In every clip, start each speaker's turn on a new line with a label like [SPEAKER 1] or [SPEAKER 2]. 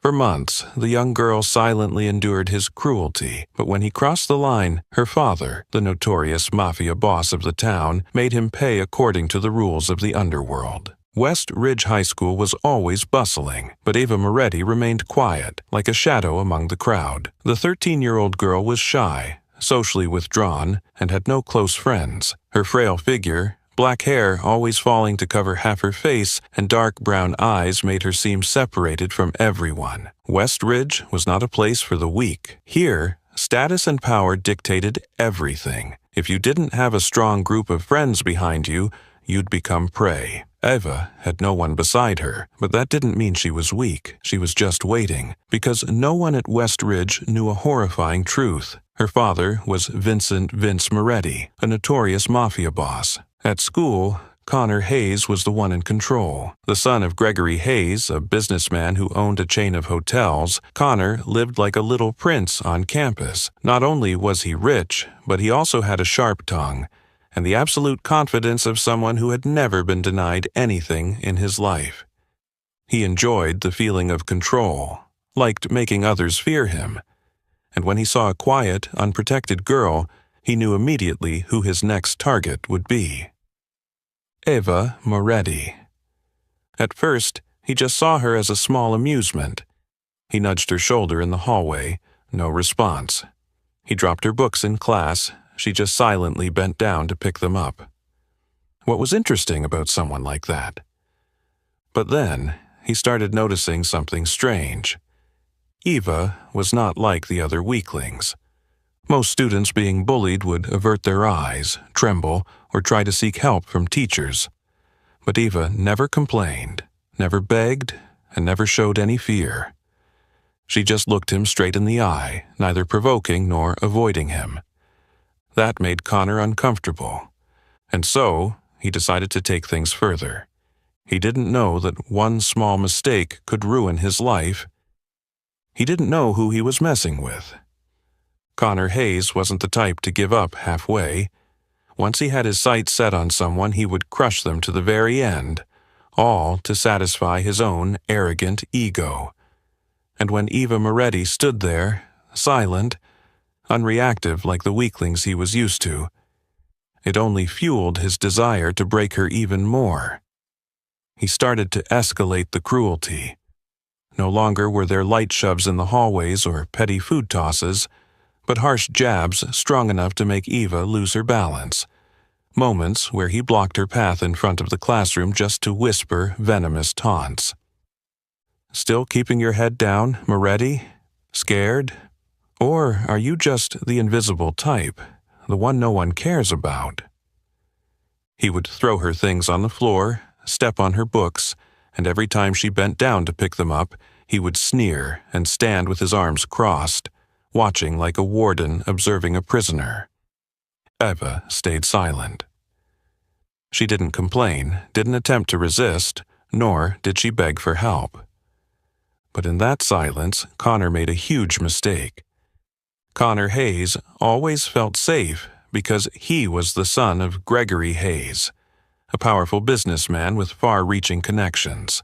[SPEAKER 1] For months, the young girl silently endured his cruelty, but when he crossed the line, her father, the notorious mafia boss of the town, made him pay according to the rules of the underworld. West Ridge High School was always bustling, but Eva Moretti remained quiet, like a shadow among the crowd. The 13-year-old girl was shy, socially withdrawn, and had no close friends. Her frail figure, black hair always falling to cover half her face, and dark brown eyes made her seem separated from everyone. West Ridge was not a place for the weak. Here, status and power dictated everything. If you didn't have a strong group of friends behind you, you'd become prey. Eva had no one beside her, but that didn't mean she was weak. She was just waiting, because no one at West Ridge knew a horrifying truth. Her father was Vince Moretti, a notorious mafia boss. At school, Connor Hayes was the one in control. The son of Gregory Hayes, a businessman who owned a chain of hotels, Connor lived like a little prince on campus. Not only was he rich, but he also had a sharp tongue, and the absolute confidence of someone who had never been denied anything in his life. He enjoyed the feeling of control, liked making others fear him, and when he saw a quiet, unprotected girl, he knew immediately who his next target would be. Eva Moretti. At first, he just saw her as a small amusement. He nudged her shoulder in the hallway, no response. He dropped her books in class. She just silently bent down to pick them up. What was interesting about someone like that? But then, he started noticing something strange. Eva was not like the other weaklings. Most students being bullied would avert their eyes, tremble, or try to seek help from teachers. But Eva never complained, never begged, and never showed any fear. She just looked him straight in the eye, neither provoking nor avoiding him. That made Connor uncomfortable, and so he decided to take things further. He didn't know that one small mistake could ruin his life. He didn't know who he was messing with. Connor Hayes wasn't the type to give up halfway. Once he had his sights set on someone, he would crush them to the very end, all to satisfy his own arrogant ego. And when Eva Moretti stood there, silent, unreactive like the weaklings he was used to, it only fueled his desire to break her even more. He started to escalate the cruelty. No longer were there light shoves in the hallways or petty food tosses, but harsh jabs strong enough to make Eva lose her balance. Moments where he blocked her path in front of the classroom just to whisper venomous taunts. Still keeping your head down, Moretti? Scared? Or are you just the invisible type, the one no one cares about? He would throw her things on the floor, step on her books, and every time she bent down to pick them up, he would sneer and stand with his arms crossed, watching like a warden observing a prisoner. Eva stayed silent. She didn't complain, didn't attempt to resist, nor did she beg for help. But in that silence, Connor made a huge mistake. Connor Hayes always felt safe because he was the son of Gregory Hayes, a powerful businessman with far-reaching connections.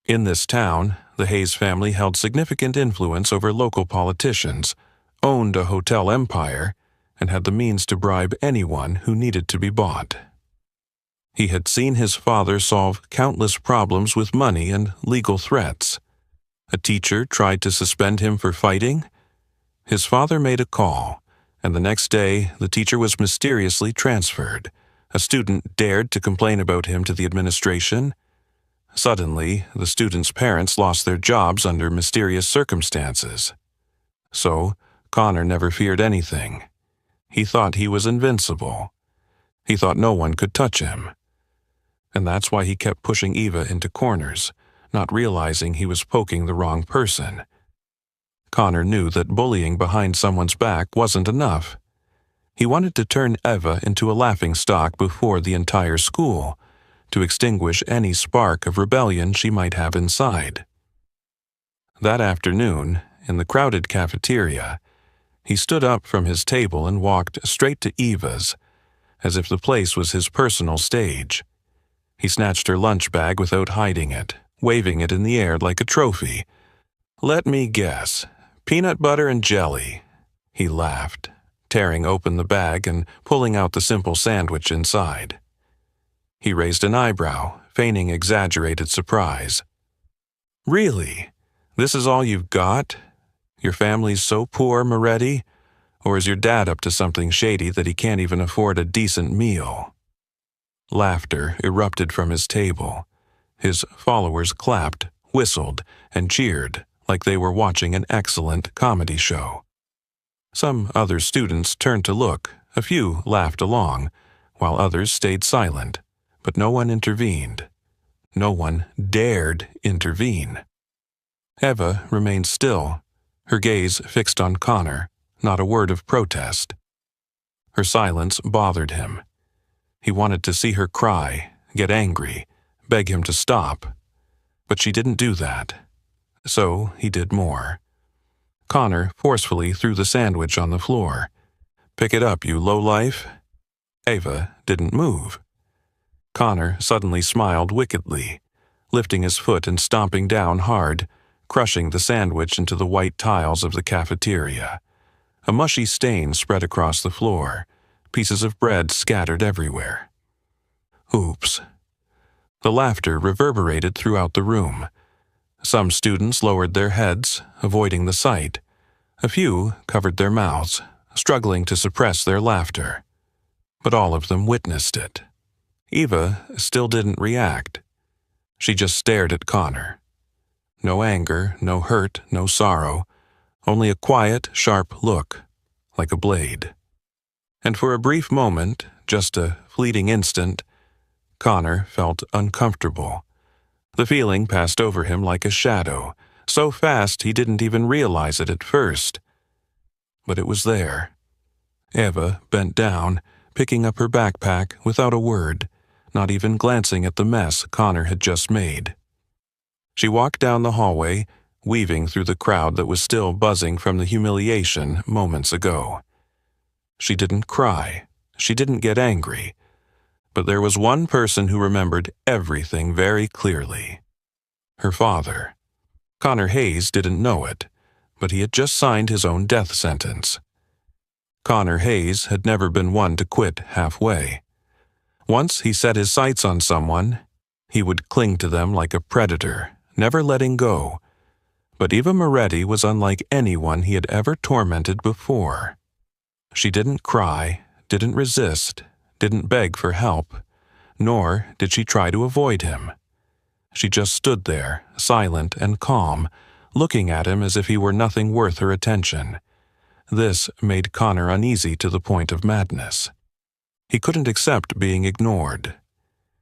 [SPEAKER 1] In this town, the Hayes family held significant influence over local politicians, owned a hotel empire, and had the means to bribe anyone who needed to be bought. He had seen his father solve countless problems with money and legal threats. A teacher tried to suspend him for fighting. His father made a call, and the next day the teacher was mysteriously transferred. A student dared to complain about him to the administration. Suddenly, the student's parents lost their jobs under mysterious circumstances. So, Connor never feared anything. He thought he was invincible. He thought no one could touch him. And that's why he kept pushing Eva into corners, not realizing he was poking the wrong person. Connor knew that bullying behind someone's back wasn't enough. He wanted to turn Eva into a laughingstock before the entire school, to extinguish any spark of rebellion she might have inside. That afternoon, in the crowded cafeteria, he stood up from his table and walked straight to Eva's, as if the place was his personal stage. He snatched her lunch bag without hiding it, waving it in the air like a trophy. Let me guess. Peanut butter and jelly. He laughed, tearing open the bag and pulling out the simple sandwich inside. He raised an eyebrow, feigning exaggerated surprise. Really? This is all you've got? Your family's so poor, Moretti? Or is your dad up to something shady that he can't even afford a decent meal? Laughter erupted from his table. His followers clapped, whistled, and cheered like they were watching an excellent comedy show. Some other students turned to look, a few laughed along, while others stayed silent, but no one intervened. No one dared intervene. Eva remained still, her gaze fixed on Connor, not a word of protest. Her silence bothered him. He wanted to see her cry, get angry, beg him to stop. But she didn't do that. So he did more. Connor forcefully threw the sandwich on the floor. "Pick it up, you lowlife." Eva didn't move. Connor suddenly smiled wickedly, lifting his foot and stomping down hard, crushing the sandwich into the white tiles of the cafeteria. A mushy stain spread across the floor, pieces of bread scattered everywhere. Oops. The laughter reverberated throughout the room. Some students lowered their heads, avoiding the sight. A few covered their mouths, struggling to suppress their laughter. But all of them witnessed it. Eva still didn't react. She just stared at Connor. No anger, no hurt, no sorrow, only a quiet, sharp look, like a blade. And for a brief moment, just a fleeting instant, Connor felt uncomfortable. The feeling passed over him like a shadow, so fast he didn't even realize it at first. But it was there. Eva bent down, picking up her backpack without a word, not even glancing at the mess Connor had just made. She walked down the hallway, weaving through the crowd that was still buzzing from the humiliation moments ago. She didn't cry. She didn't get angry. But there was one person who remembered everything very clearly. Her father. Connor Hayes didn't know it, but he had just signed his own death sentence. Connor Hayes had never been one to quit halfway. Once he set his sights on someone, he would cling to them like a predator, never letting go. But Eva Moretti was unlike anyone he had ever tormented before. She didn't cry, didn't resist, didn't beg for help, nor did she try to avoid him. She just stood there, silent and calm, looking at him as if he were nothing worth her attention. This made Connor uneasy to the point of madness. He couldn't accept being ignored.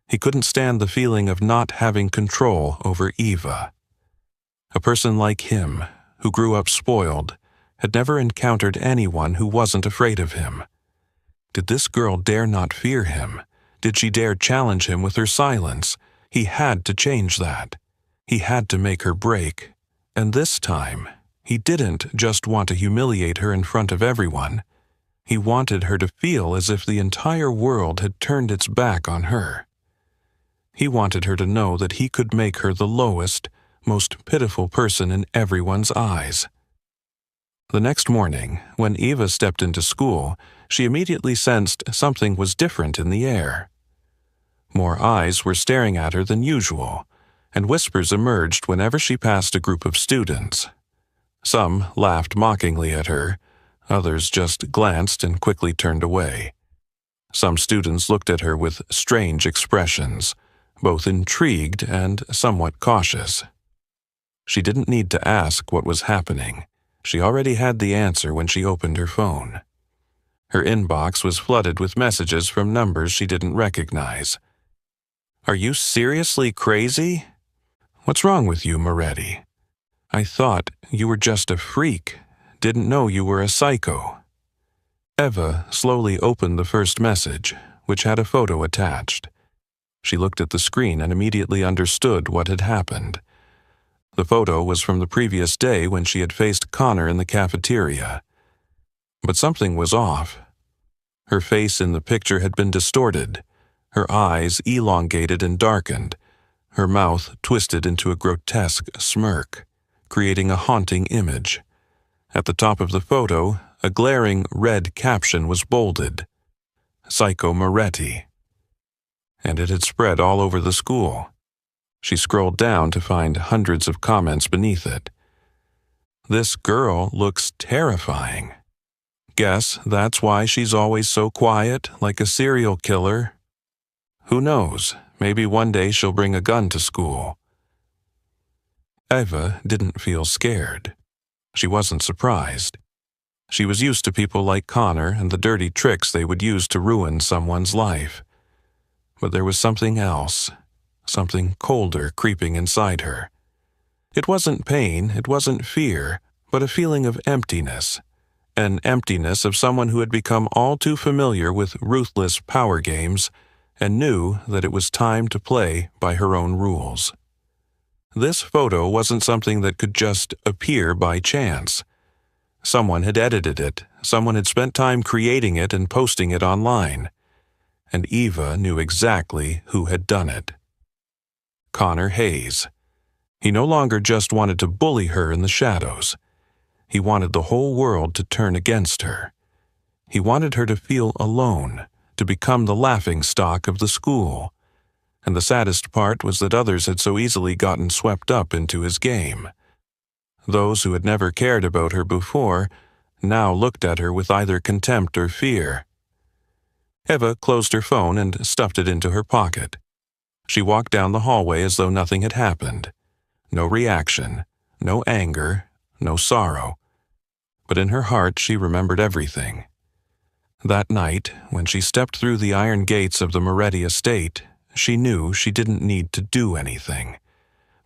[SPEAKER 1] He couldn't stand the feeling of not having control over Eva. A person like him, who grew up spoiled, had never encountered anyone who wasn't afraid of him. Did this girl dare not fear him? Did she dare challenge him with her silence? He had to change that. He had to make her break. And this time, he didn't just want to humiliate her in front of everyone. He wanted her to feel as if the entire world had turned its back on her. He wanted her to know that he could make her the lowest, most pitiful person in everyone's eyes. The next morning, when Eva stepped into school, she immediately sensed something was different in the air. More eyes were staring at her than usual, and whispers emerged whenever she passed a group of students. Some laughed mockingly at her, others just glanced and quickly turned away. Some students looked at her with strange expressions, both intrigued and somewhat cautious. She didn't need to ask what was happening. She already had the answer when she opened her phone. Her inbox was flooded with messages from numbers she didn't recognize. "Are you seriously crazy? What's wrong with you, Moretti? I thought you were just a freak. Didn't know you were a psycho." Eva slowly opened the first message, which had a photo attached. She looked at the screen and immediately understood what had happened. The photo was from the previous day when she had faced Connor in the cafeteria. But something was off. Her face in the picture had been distorted, her eyes elongated and darkened, her mouth twisted into a grotesque smirk, creating a haunting image. At the top of the photo, a glaring red caption was bolded, "Psycho Moretti," and it had spread all over the school. She scrolled down to find hundreds of comments beneath it. "This girl looks terrifying. Guess that's why she's always so quiet, like a serial killer. Who knows, maybe one day she'll bring a gun to school." Eva didn't feel scared. She wasn't surprised. She was used to people like Connor and the dirty tricks they would use to ruin someone's life. But there was something else, something colder creeping inside her. It wasn't pain, it wasn't fear, but a feeling of emptiness. An emptiness of someone who had become all too familiar with ruthless power games and knew that it was time to play by her own rules. This photo wasn't something that could just appear by chance. Someone had edited it, someone had spent time creating it and posting it online. And Eva knew exactly who had done it. Connor Hayes. He no longer just wanted to bully her in the shadows. He wanted the whole world to turn against her. He wanted her to feel alone, to become the laughingstock of the school. And the saddest part was that others had so easily gotten swept up into his game. Those who had never cared about her before now looked at her with either contempt or fear. Eva closed her phone and stuffed it into her pocket. She walked down the hallway as though nothing had happened. No reaction, no anger, no sorrow. But in her heart she remembered everything. That night, when she stepped through the iron gates of the Moretti estate, she knew she didn't need to do anything,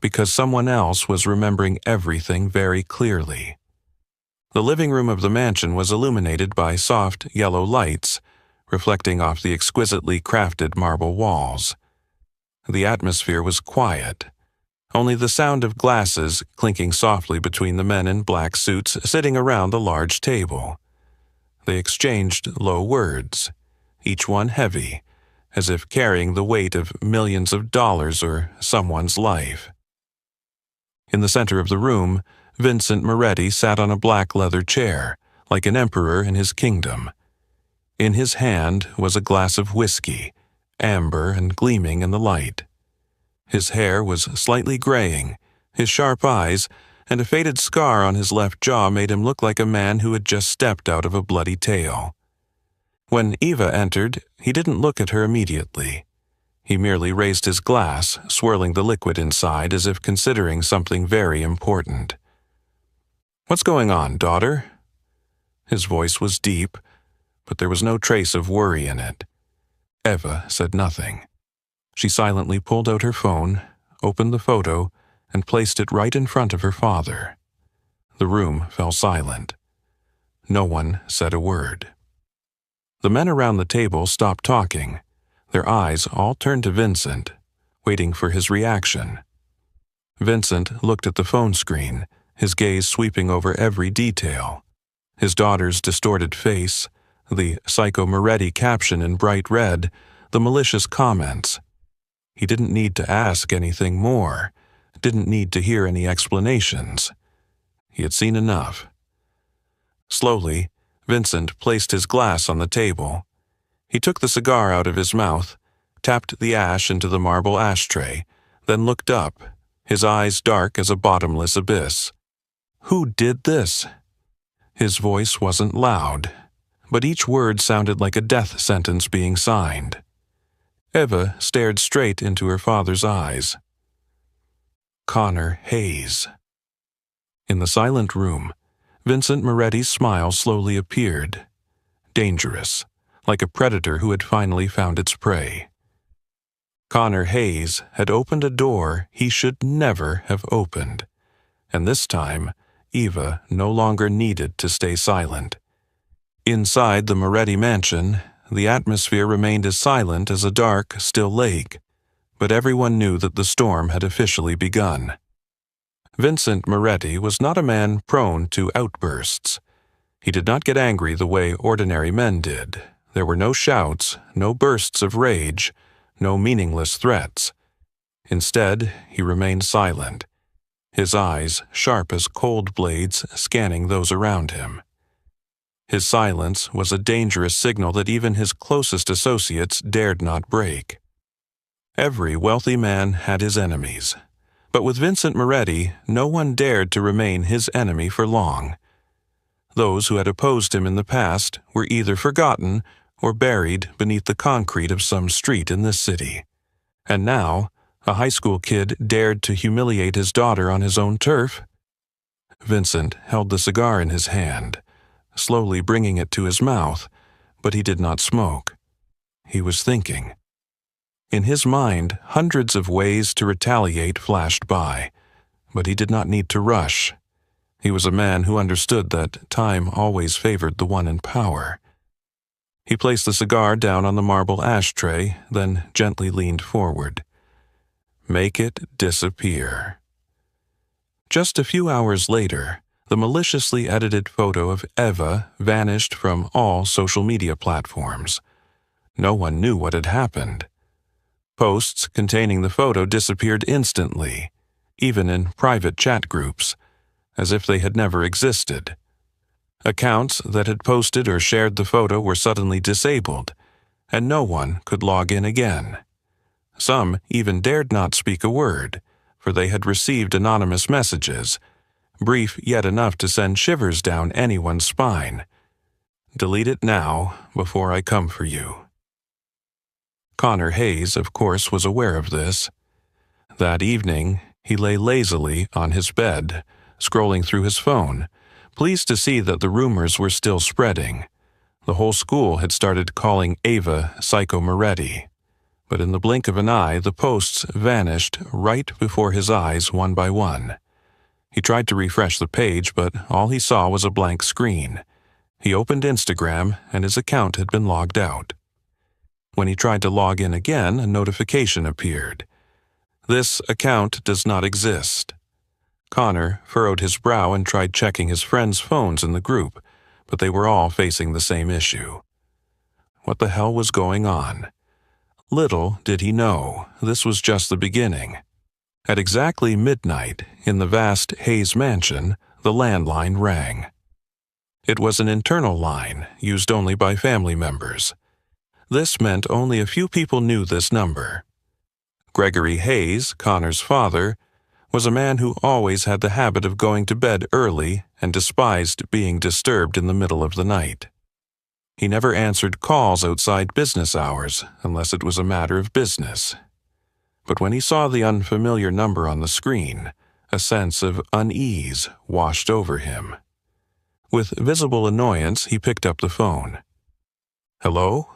[SPEAKER 1] because someone else was remembering everything very clearly. The living room of the mansion was illuminated by soft yellow lights, reflecting off the exquisitely crafted marble walls. The atmosphere was quiet. Only the sound of glasses clinking softly between the men in black suits sitting around the large table. They exchanged low words, each one heavy, as if carrying the weight of millions of dollars or someone's life. In the center of the room, Vincent Moretti sat on a black leather chair, like an emperor in his kingdom. In his hand was a glass of whiskey, amber and gleaming in the light. His hair was slightly graying, his sharp eyes and a faded scar on his left jaw made him look like a man who had just stepped out of a bloody tale. When Eva entered, he didn't look at her immediately. He merely raised his glass, swirling the liquid inside as if considering something very important. "What's going on, daughter?" His voice was deep, but there was no trace of worry in it. Eva said nothing. She silently pulled out her phone, opened the photo, and placed it right in front of her father. The room fell silent. No one said a word. The men around the table stopped talking. Their eyes all turned to Vincent, waiting for his reaction. Vincent looked at the phone screen, his gaze sweeping over every detail. His daughter's distorted face, the Psycho Moretti caption in bright red, the malicious comments. He didn't need to ask anything more, didn't need to hear any explanations. He had seen enough. Slowly, Vincent placed his glass on the table. He took the cigar out of his mouth, tapped the ash into the marble ashtray, then looked up, his eyes dark as a bottomless abyss. Who did this? His voice wasn't loud, but each word sounded like a death sentence being signed. Eva stared straight into her father's eyes. Connor Hayes. In the silent room, Vincent Moretti's smile slowly appeared. Dangerous, like a predator who had finally found its prey. Connor Hayes had opened a door he should never have opened, and this time, Eva no longer needed to stay silent. Inside the Moretti mansion, the atmosphere remained as silent as a dark, still lake, but everyone knew that the storm had officially begun. Vincent Moretti was not a man prone to outbursts. He did not get angry the way ordinary men did. There were no shouts, no bursts of rage, no meaningless threats. Instead, he remained silent. his eyes sharp as cold blades scanning those around him. His silence was a dangerous signal that even his closest associates dared not break. Every wealthy man had his enemies, but with Vincent Moretti, no one dared to remain his enemy for long. Those who had opposed him in the past were either forgotten or buried beneath the concrete of some street in this city. And now, a high school kid dared to humiliate his daughter on his own turf? Vincent held the cigar in his hand, slowly bringing it to his mouth, but he did not smoke. He was thinking. In his mind, hundreds of ways to retaliate flashed by, but he did not need to rush. He was a man who understood that time always favored the one in power. He placed the cigar down on the marble ashtray, then gently leaned forward. Make it disappear. Just a few hours later, the maliciously edited photo of Eva vanished from all social media platforms. No one knew what had happened. Posts containing the photo disappeared instantly, even in private chat groups, as if they had never existed. Accounts that had posted or shared the photo were suddenly disabled, and no one could log in again. Some even dared not speak a word, for they had received anonymous messages, brief yet enough to send shivers down anyone's spine. Delete it now, before I come for you. Connor Hayes, of course, was aware of this. That evening, he lay lazily on his bed, scrolling through his phone, pleased to see that the rumors were still spreading. The whole school had started calling Eva Psycho Moretti. But in the blink of an eye, the posts vanished right before his eyes one by one. He tried to refresh the page, but all he saw was a blank screen. He opened Instagram, and his account had been logged out. When he tried to log in again, a notification appeared. This account does not exist. Connor furrowed his brow and tried checking his friends' phones in the group, but they were all facing the same issue. What the hell was going on? Little did he know, this was just the beginning. At exactly midnight, in the vast Hayes mansion, the landline rang. It was an internal line, used only by family members. This meant only a few people knew this number. Gregory Hayes, Connor's father, was a man who always had the habit of going to bed early and despised being disturbed in the middle of the night. He never answered calls outside business hours unless it was a matter of business. But when he saw the unfamiliar number on the screen, a sense of unease washed over him. With visible annoyance, he picked up the phone. Hello?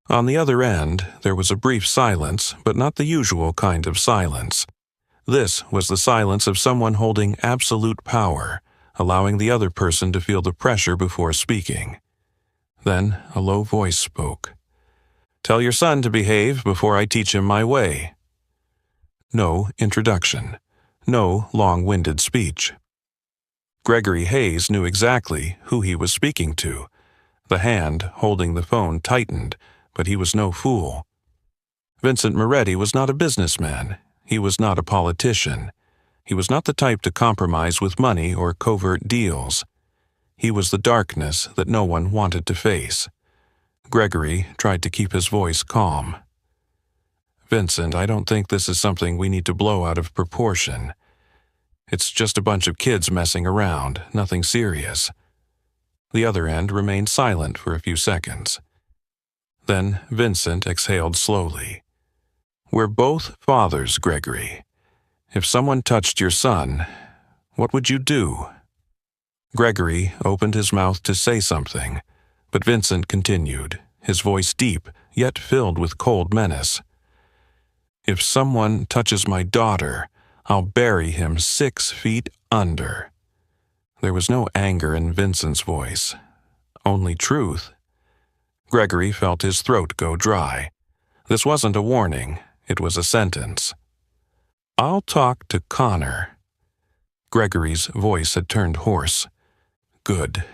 [SPEAKER 1] On the other end, there was a brief silence, but not the usual kind of silence. This was the silence of someone holding absolute power, allowing the other person to feel the pressure before speaking. Then a low voice spoke. Tell your son to behave before I teach him my way. No introduction. No long-winded speech. Gregory Hayes knew exactly who he was speaking to. The hand holding the phone tightened, but he was no fool. Vincent Moretti was not a businessman. He was not a politician. He was not the type to compromise with money or covert deals. He was the darkness that no one wanted to face. Gregory tried to keep his voice calm. Vincent, I don't think this is something we need to blow out of proportion. It's just a bunch of kids messing around, nothing serious. The other end remained silent for a few seconds. Then Vincent exhaled slowly. We're both fathers, Gregory. If someone touched your son, what would you do? Gregory opened his mouth to say something, but Vincent continued, his voice deep, yet filled with cold menace. If someone touches my daughter, I'll bury him 6 feet under. There was no anger in Vincent's voice, only truth. Gregory felt his throat go dry. This wasn't a warning, it was a sentence. I'll talk to Connor. Gregory's voice had turned hoarse. Good,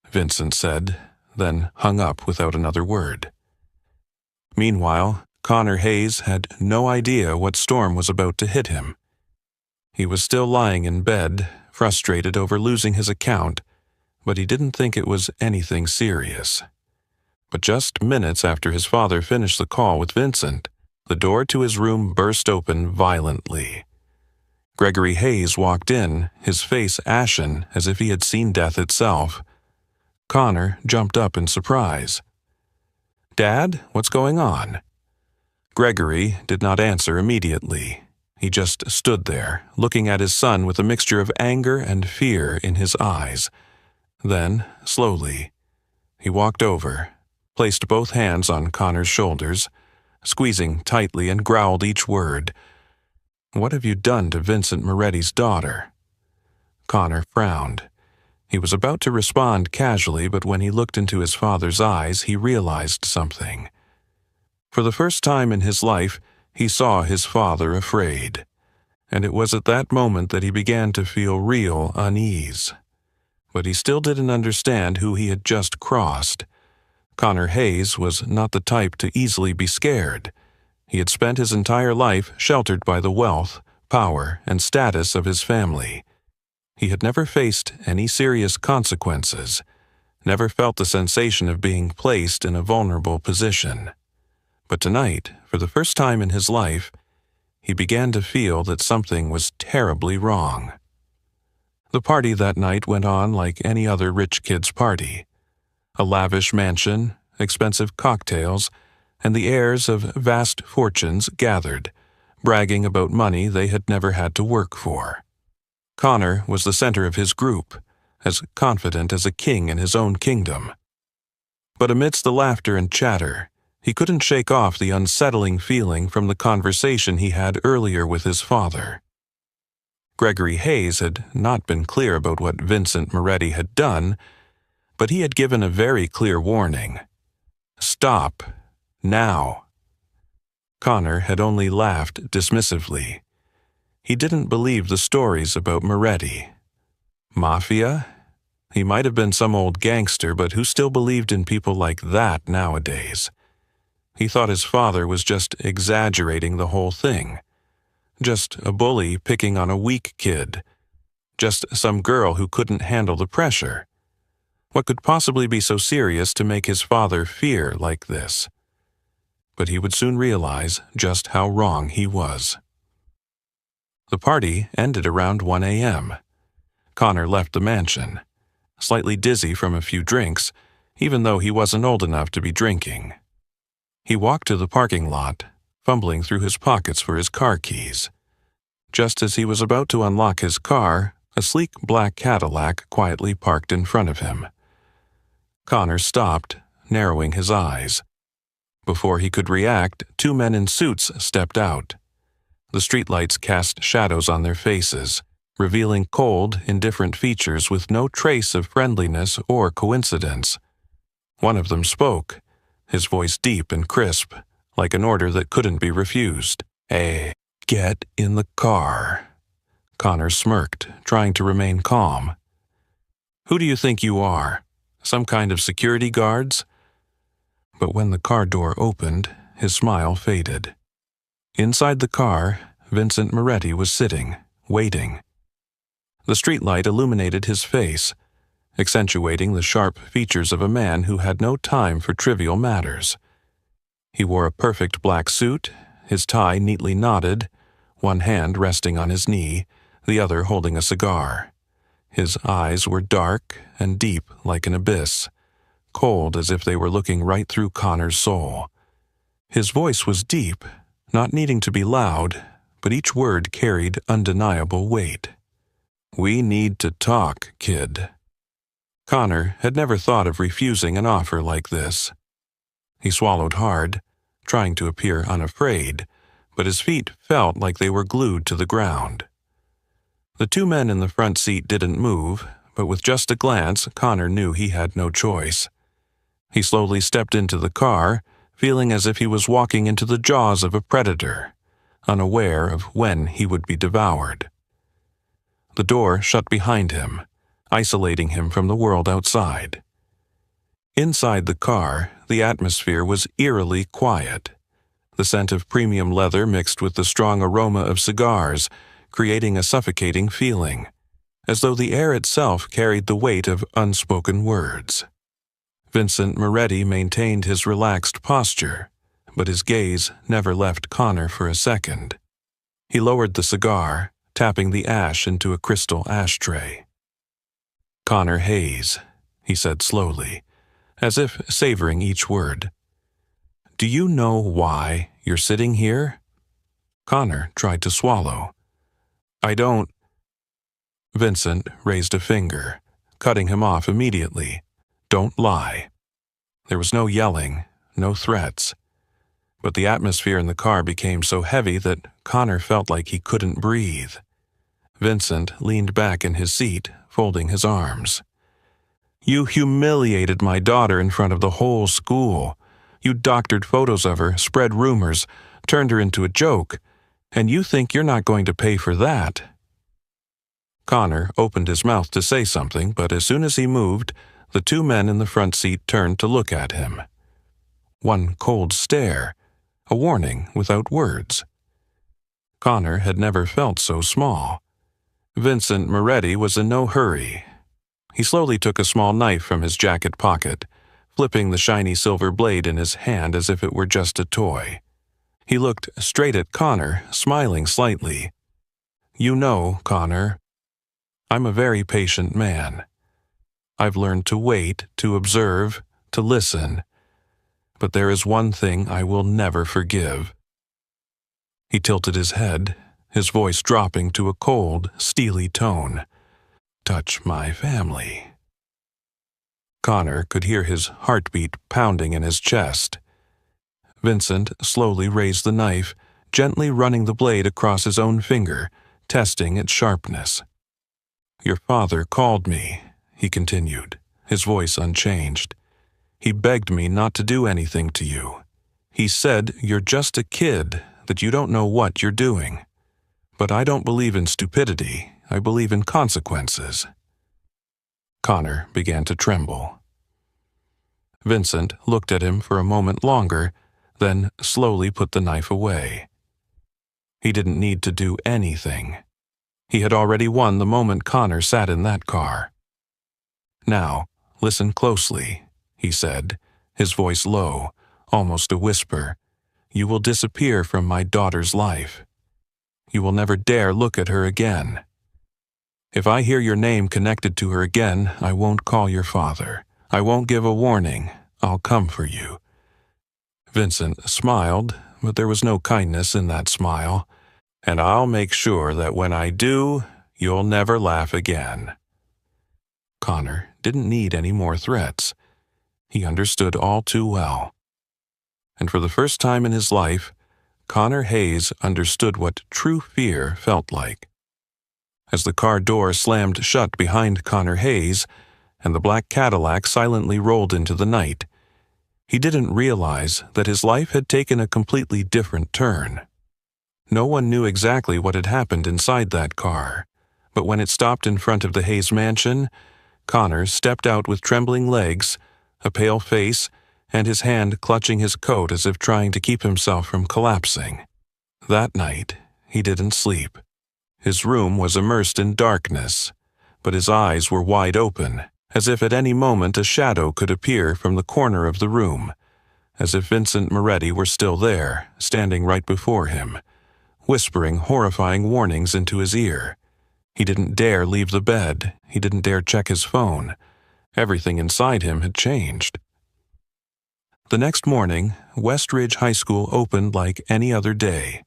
[SPEAKER 1] Vincent said, then hung up without another word. Meanwhile, Connor Hayes had no idea what storm was about to hit him. He was still lying in bed, frustrated over losing his account, but he didn't think it was anything serious. But just minutes after his father finished the call with Vincent, the door to his room burst open violently. Gregory Hayes walked in, his face ashen as if he had seen death itself. Connor jumped up in surprise. "Dad, what's going on?" Gregory did not answer immediately. He just stood there, looking at his son with a mixture of anger and fear in his eyes. Then, slowly, he walked over, placed both hands on Connor's shoulders, squeezing tightly, and growled each word. "What have you done to Vincent Moretti's daughter?" Connor frowned. He was about to respond casually, but when he looked into his father's eyes, he realized something. For the first time in his life, he saw his father afraid, and it was at that moment that he began to feel real unease. But he still didn't understand who he had just crossed. Connor Hayes was not the type to easily be scared. He had spent his entire life sheltered by the wealth, power, and status of his family. He had never faced any serious consequences, never felt the sensation of being placed in a vulnerable position. But tonight, for the first time in his life, he began to feel that something was terribly wrong. The party that night went on like any other rich kid's party. A lavish mansion, expensive cocktails, and the heirs of vast fortunes gathered, bragging about money they had never had to work for. Connor was the center of his group, as confident as a king in his own kingdom. But amidst the laughter and chatter, he couldn't shake off the unsettling feeling from the conversation he had earlier with his father. Gregory Hayes had not been clear about what Vincent Moretti had done, but he had given a very clear warning. "Stop. Now." Connor had only laughed dismissively. He didn't believe the stories about Moretti. Mafia? He might have been some old gangster, but who still believed in people like that nowadays? He thought his father was just exaggerating the whole thing. Just a bully picking on a weak kid. Just some girl who couldn't handle the pressure. What could possibly be so serious to make his father fear like this? But he would soon realize just how wrong he was. The party ended around 1 a.m. Connor left the mansion, slightly dizzy from a few drinks, even though he wasn't old enough to be drinking. He walked to the parking lot, fumbling through his pockets for his car keys. Just as he was about to unlock his car, a sleek black Cadillac quietly parked in front of him. Connor stopped, narrowing his eyes. Before he could react, two men in suits stepped out. The streetlights cast shadows on their faces, revealing cold, indifferent features with no trace of friendliness or coincidence. One of them spoke, his voice deep and crisp, like an order that couldn't be refused. "Hey, get in the car." Connor smirked, trying to remain calm. "Who do you think you are? Some kind of security guards?" But when the car door opened, his smile faded. Inside the car, Vincent Moretti was sitting, waiting. The streetlight illuminated his face, accentuating the sharp features of a man who had no time for trivial matters. He wore a perfect black suit, his tie neatly knotted, one hand resting on his knee, the other holding a cigar. His eyes were dark and deep like an abyss, cold as if they were looking right through Connor's soul. His voice was deep, not needing to be loud, but each word carried undeniable weight. "We need to talk, kid." Connor had never thought of refusing an offer like this. He swallowed hard, trying to appear unafraid, but his feet felt like they were glued to the ground. The two men in the front seat didn't move, but with just a glance, Connor knew he had no choice. He slowly stepped into the car, feeling as if he was walking into the jaws of a predator, unaware of when he would be devoured. The door shut behind him, isolating him from the world outside. Inside the car, the atmosphere was eerily quiet. The scent of premium leather mixed with the strong aroma of cigars creating a suffocating feeling, as though the air itself carried the weight of unspoken words. Vincent Moretti maintained his relaxed posture, but his gaze never left Connor for a second. He lowered the cigar, tapping the ash into a crystal ashtray. "Connor Hayes," he said slowly, as if savoring each word. "Do you know why you're sitting here?" Connor tried to swallow. "I don't—" Vincent raised a finger, cutting him off immediately. "Don't lie." There was no yelling, no threats. But the atmosphere in the car became so heavy that Connor felt like he couldn't breathe. Vincent leaned back in his seat, folding his arms. "You humiliated my daughter in front of the whole school. You doctored photos of her, spread rumors, turned her into a joke, and you think you're not going to pay for that." Connor opened his mouth to say something, but as soon as he moved, the two men in the front seat turned to look at him. One cold stare, a warning without words. Connor had never felt so small. Vincent Moretti was in no hurry. He slowly took a small knife from his jacket pocket, flipping the shiny silver blade in his hand as if it were just a toy. He looked straight at Connor, smiling slightly. "You know, Connor, I'm a very patient man. I've learned to wait, to observe, to listen. But there is one thing I will never forgive." He tilted his head, his voice dropping to a cold, steely tone. "Touch my family." Connor could hear his heartbeat pounding in his chest. Vincent slowly raised the knife, gently running the blade across his own finger, testing its sharpness. "Your father called me," he continued, his voice unchanged. "He begged me not to do anything to you. He said you're just a kid, that you don't know what you're doing. But I don't believe in stupidity. I believe in consequences." Connor began to tremble. Vincent looked at him for a moment longer, then slowly put the knife away. He didn't need to do anything. He had already won the moment Connor sat in that car. "Now, listen closely," he said, his voice low, almost a whisper. "You will disappear from my daughter's life. You will never dare look at her again. If I hear your name connected to her again, I won't call your father. I won't give a warning. I'll come for you." Vincent smiled, but there was no kindness in that smile. "And I'll make sure that when I do, you'll never laugh again." Connor didn't need any more threats. He understood all too well. And for the first time in his life, Connor Hayes understood what true fear felt like. As the car door slammed shut behind Connor Hayes, and the black Cadillac silently rolled into the night, he didn't realize that his life had taken a completely different turn. No one knew exactly what had happened inside that car, but when it stopped in front of the Hayes mansion, Connor stepped out with trembling legs, a pale face, and his hand clutching his coat as if trying to keep himself from collapsing. That night, he didn't sleep. His room was immersed in darkness, but his eyes were wide open, as if at any moment a shadow could appear from the corner of the room, as if Vincent Moretti were still there, standing right before him, whispering horrifying warnings into his ear. He didn't dare leave the bed. He didn't dare check his phone. Everything inside him had changed. The next morning, West Ridge High School opened like any other day.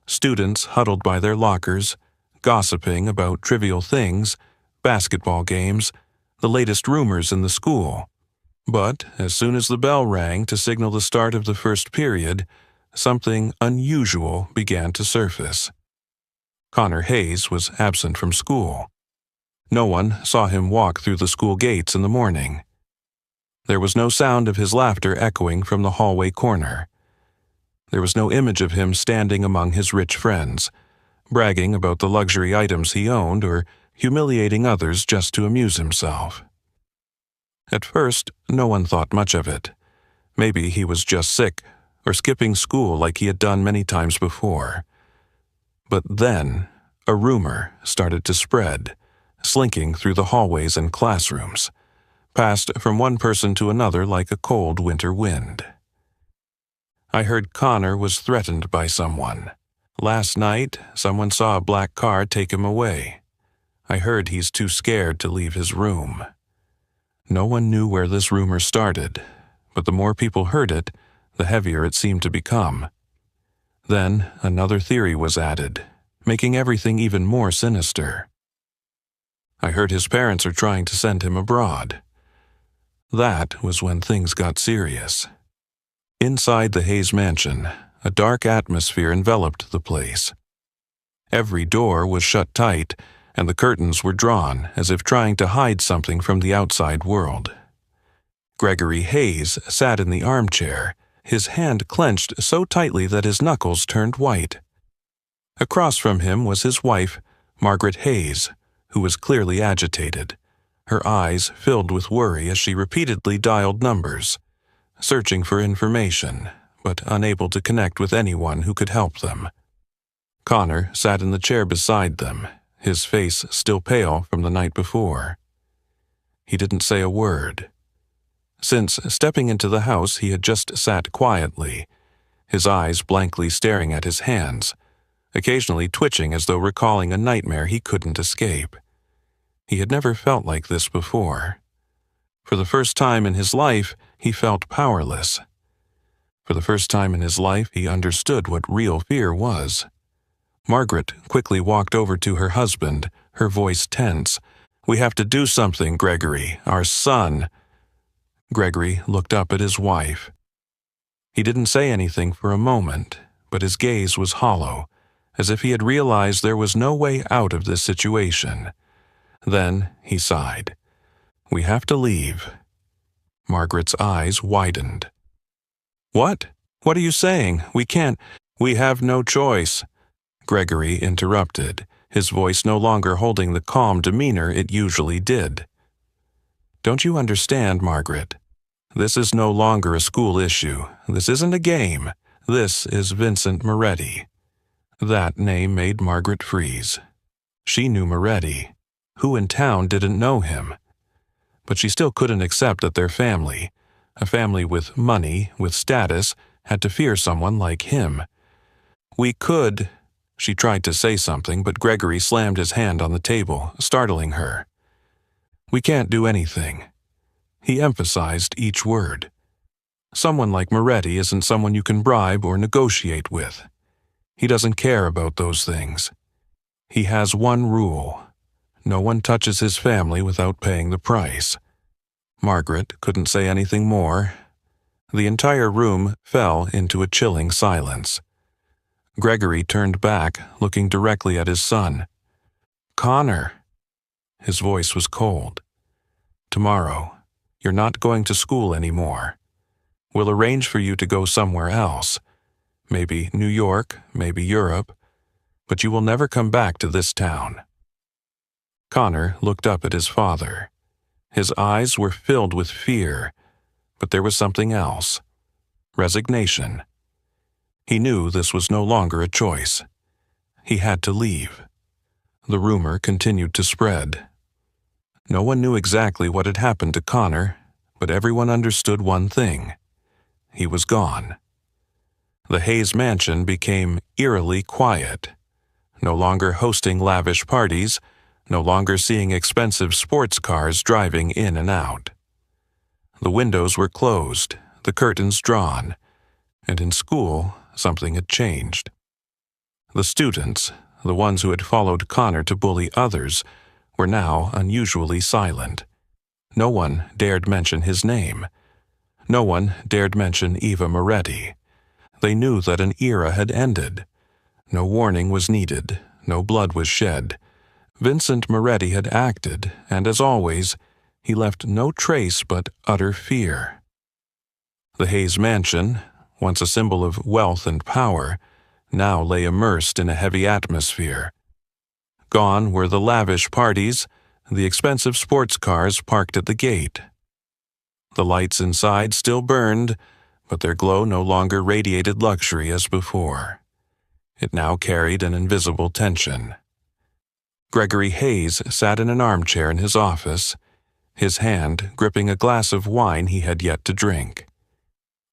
[SPEAKER 1] Students huddled by their lockers, gossiping about trivial things, basketball games, the latest rumors in the school. But as soon as the bell rang to signal the start of the first period, something unusual began to surface. Connor Hayes was absent from school. No one saw him walk through the school gates in the morning. There was no sound of his laughter echoing from the hallway corner. There was no image of him standing among his rich friends, bragging about the luxury items he owned or humiliating others just to amuse himself. At first, no one thought much of it. Maybe he was just sick or skipping school like he had done many times before. But then, A rumor started to spread, slinking through the hallways and classrooms, passed from one person to another like a cold winter wind. I heard Connor was threatened by someone. Last night, someone saw a black car take him away. I heard he's too scared to leave his room. No one knew where this rumor started, but the more people heard it, the heavier it seemed to become. Then another theory was added, making everything even more sinister. I heard his parents are trying to send him abroad. That was when things got serious. Inside the Hayes mansion, a dark atmosphere enveloped the place. Every door was shut tight, and the curtains were drawn as if trying to hide something from the outside world. Gregory Hayes sat in the armchair, his hand clenched so tightly that his knuckles turned white. Across from him was his wife, Margaret Hayes, who was clearly agitated, her eyes filled with worry as she repeatedly dialed numbers, searching for information, but unable to connect with anyone who could help them. Connor sat in the chair beside them, his face still pale from the night before. He didn't say a word. Since stepping into the house, he had just sat quietly, his eyes blankly staring at his hands, occasionally twitching as though recalling a nightmare he couldn't escape. He had never felt like this before. For the first time in his life, he felt powerless. For the first time in his life, he understood what real fear was. Margaret quickly walked over to her husband, her voice tense. "We have to do something, Gregory. Our son." Gregory looked up at his wife. He didn't say anything for a moment, but his gaze was hollow, as if he had realized there was no way out of this situation. Then he sighed. "We have to leave." Margaret's eyes widened. "What? What are you saying? We can't. We have no choice." Gregory interrupted, his voice no longer holding the calm demeanor it usually did. "Don't you understand, Margaret? This is no longer a school issue. This isn't a game. This is Vincent Moretti." That name made Margaret freeze. She knew Moretti. Who in town didn't know him? But she still couldn't accept that their family, a family with money, with status, had to fear someone like him. "We could..." She tried to say something, but Gregory slammed his hand on the table, startling her. "We can't do anything." He emphasized each word. "Someone like Moretti isn't someone you can bribe or negotiate with. He doesn't care about those things. He has one rule. No one touches his family without paying the price." Margaret couldn't say anything more. The entire room fell into a chilling silence. Gregory turned back, looking directly at his son. "Connor." His voice was cold. "Tomorrow, you're not going to school anymore. We'll arrange for you to go somewhere else. Maybe New York, maybe Europe. But you will never come back to this town." Connor looked up at his father. His eyes were filled with fear, but there was something else. Resignation. He knew this was no longer a choice. He had to leave. The rumor continued to spread. No one knew exactly what had happened to Connor, but everyone understood one thing. He was gone. The Hayes mansion became eerily quiet. No longer hosting lavish parties, no longer seeing expensive sports cars driving in and out. The windows were closed, the curtains drawn, and in school, something had changed. The students, the ones who had followed Connor to bully others, were now unusually silent. No one dared mention his name. No one dared mention Eva Moretti. They knew that an era had ended. No warning was needed, no blood was shed. Vincent Moretti had acted, and as always, he left no trace but utter fear. The Hayes mansion, once a symbol of wealth and power, now lay immersed in a heavy atmosphere. Gone were the lavish parties, the expensive sports cars parked at the gate. The lights inside still burned, but their glow no longer radiated luxury as before. It now carried an invisible tension. Gregory Hayes sat in an armchair in his office, his hand gripping a glass of wine he had yet to drink.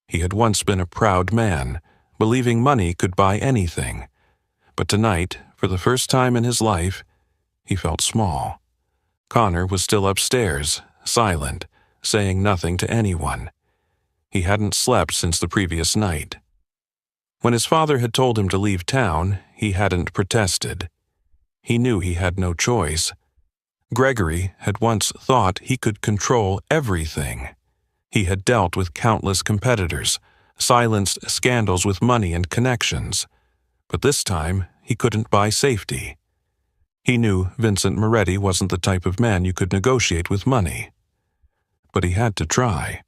[SPEAKER 1] He had once been a proud man, believing money could buy anything, but tonight, for the first time in his life, he felt small. Connor was still upstairs, silent, saying nothing to anyone. He hadn't slept since the previous night. When his father had told him to leave town, he hadn't protested. He knew he had no choice. Gregory had once thought he could control everything. He had dealt with countless competitors, silenced scandals with money and connections. But this time, he couldn't buy safety. He knew Vincent Moretti wasn't the type of man you could negotiate with money. But he had to try.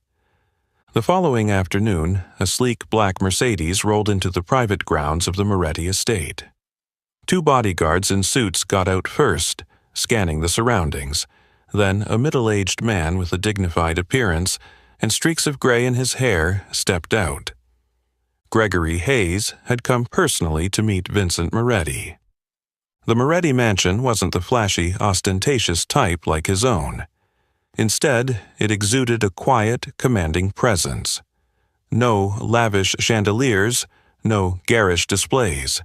[SPEAKER 1] The following afternoon, a sleek black Mercedes rolled into the private grounds of the Moretti estate. 2 bodyguards in suits got out first, scanning the surroundings. Then a middle-aged man with a dignified appearance and streaks of gray in his hair stepped out. Gregory Hayes had come personally to meet Vincent Moretti. The Moretti mansion wasn't the flashy, ostentatious type like his own. Instead, it exuded a quiet, commanding presence. No lavish chandeliers, no garish displays.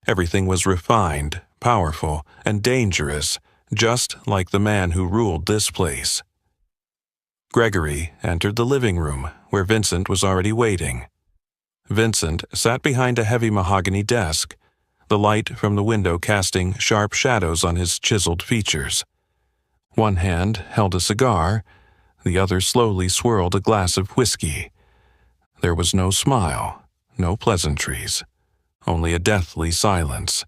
[SPEAKER 1] Everything was refined, powerful, and dangerous, just like the man who ruled this place. Gregory entered the living room, where Vincent was already waiting. Vincent sat behind a heavy mahogany desk, the light from the window casting sharp shadows on his chiseled features. One hand held a cigar, the other slowly swirled a glass of whiskey. There was no smile, no pleasantries, only a deathly silence.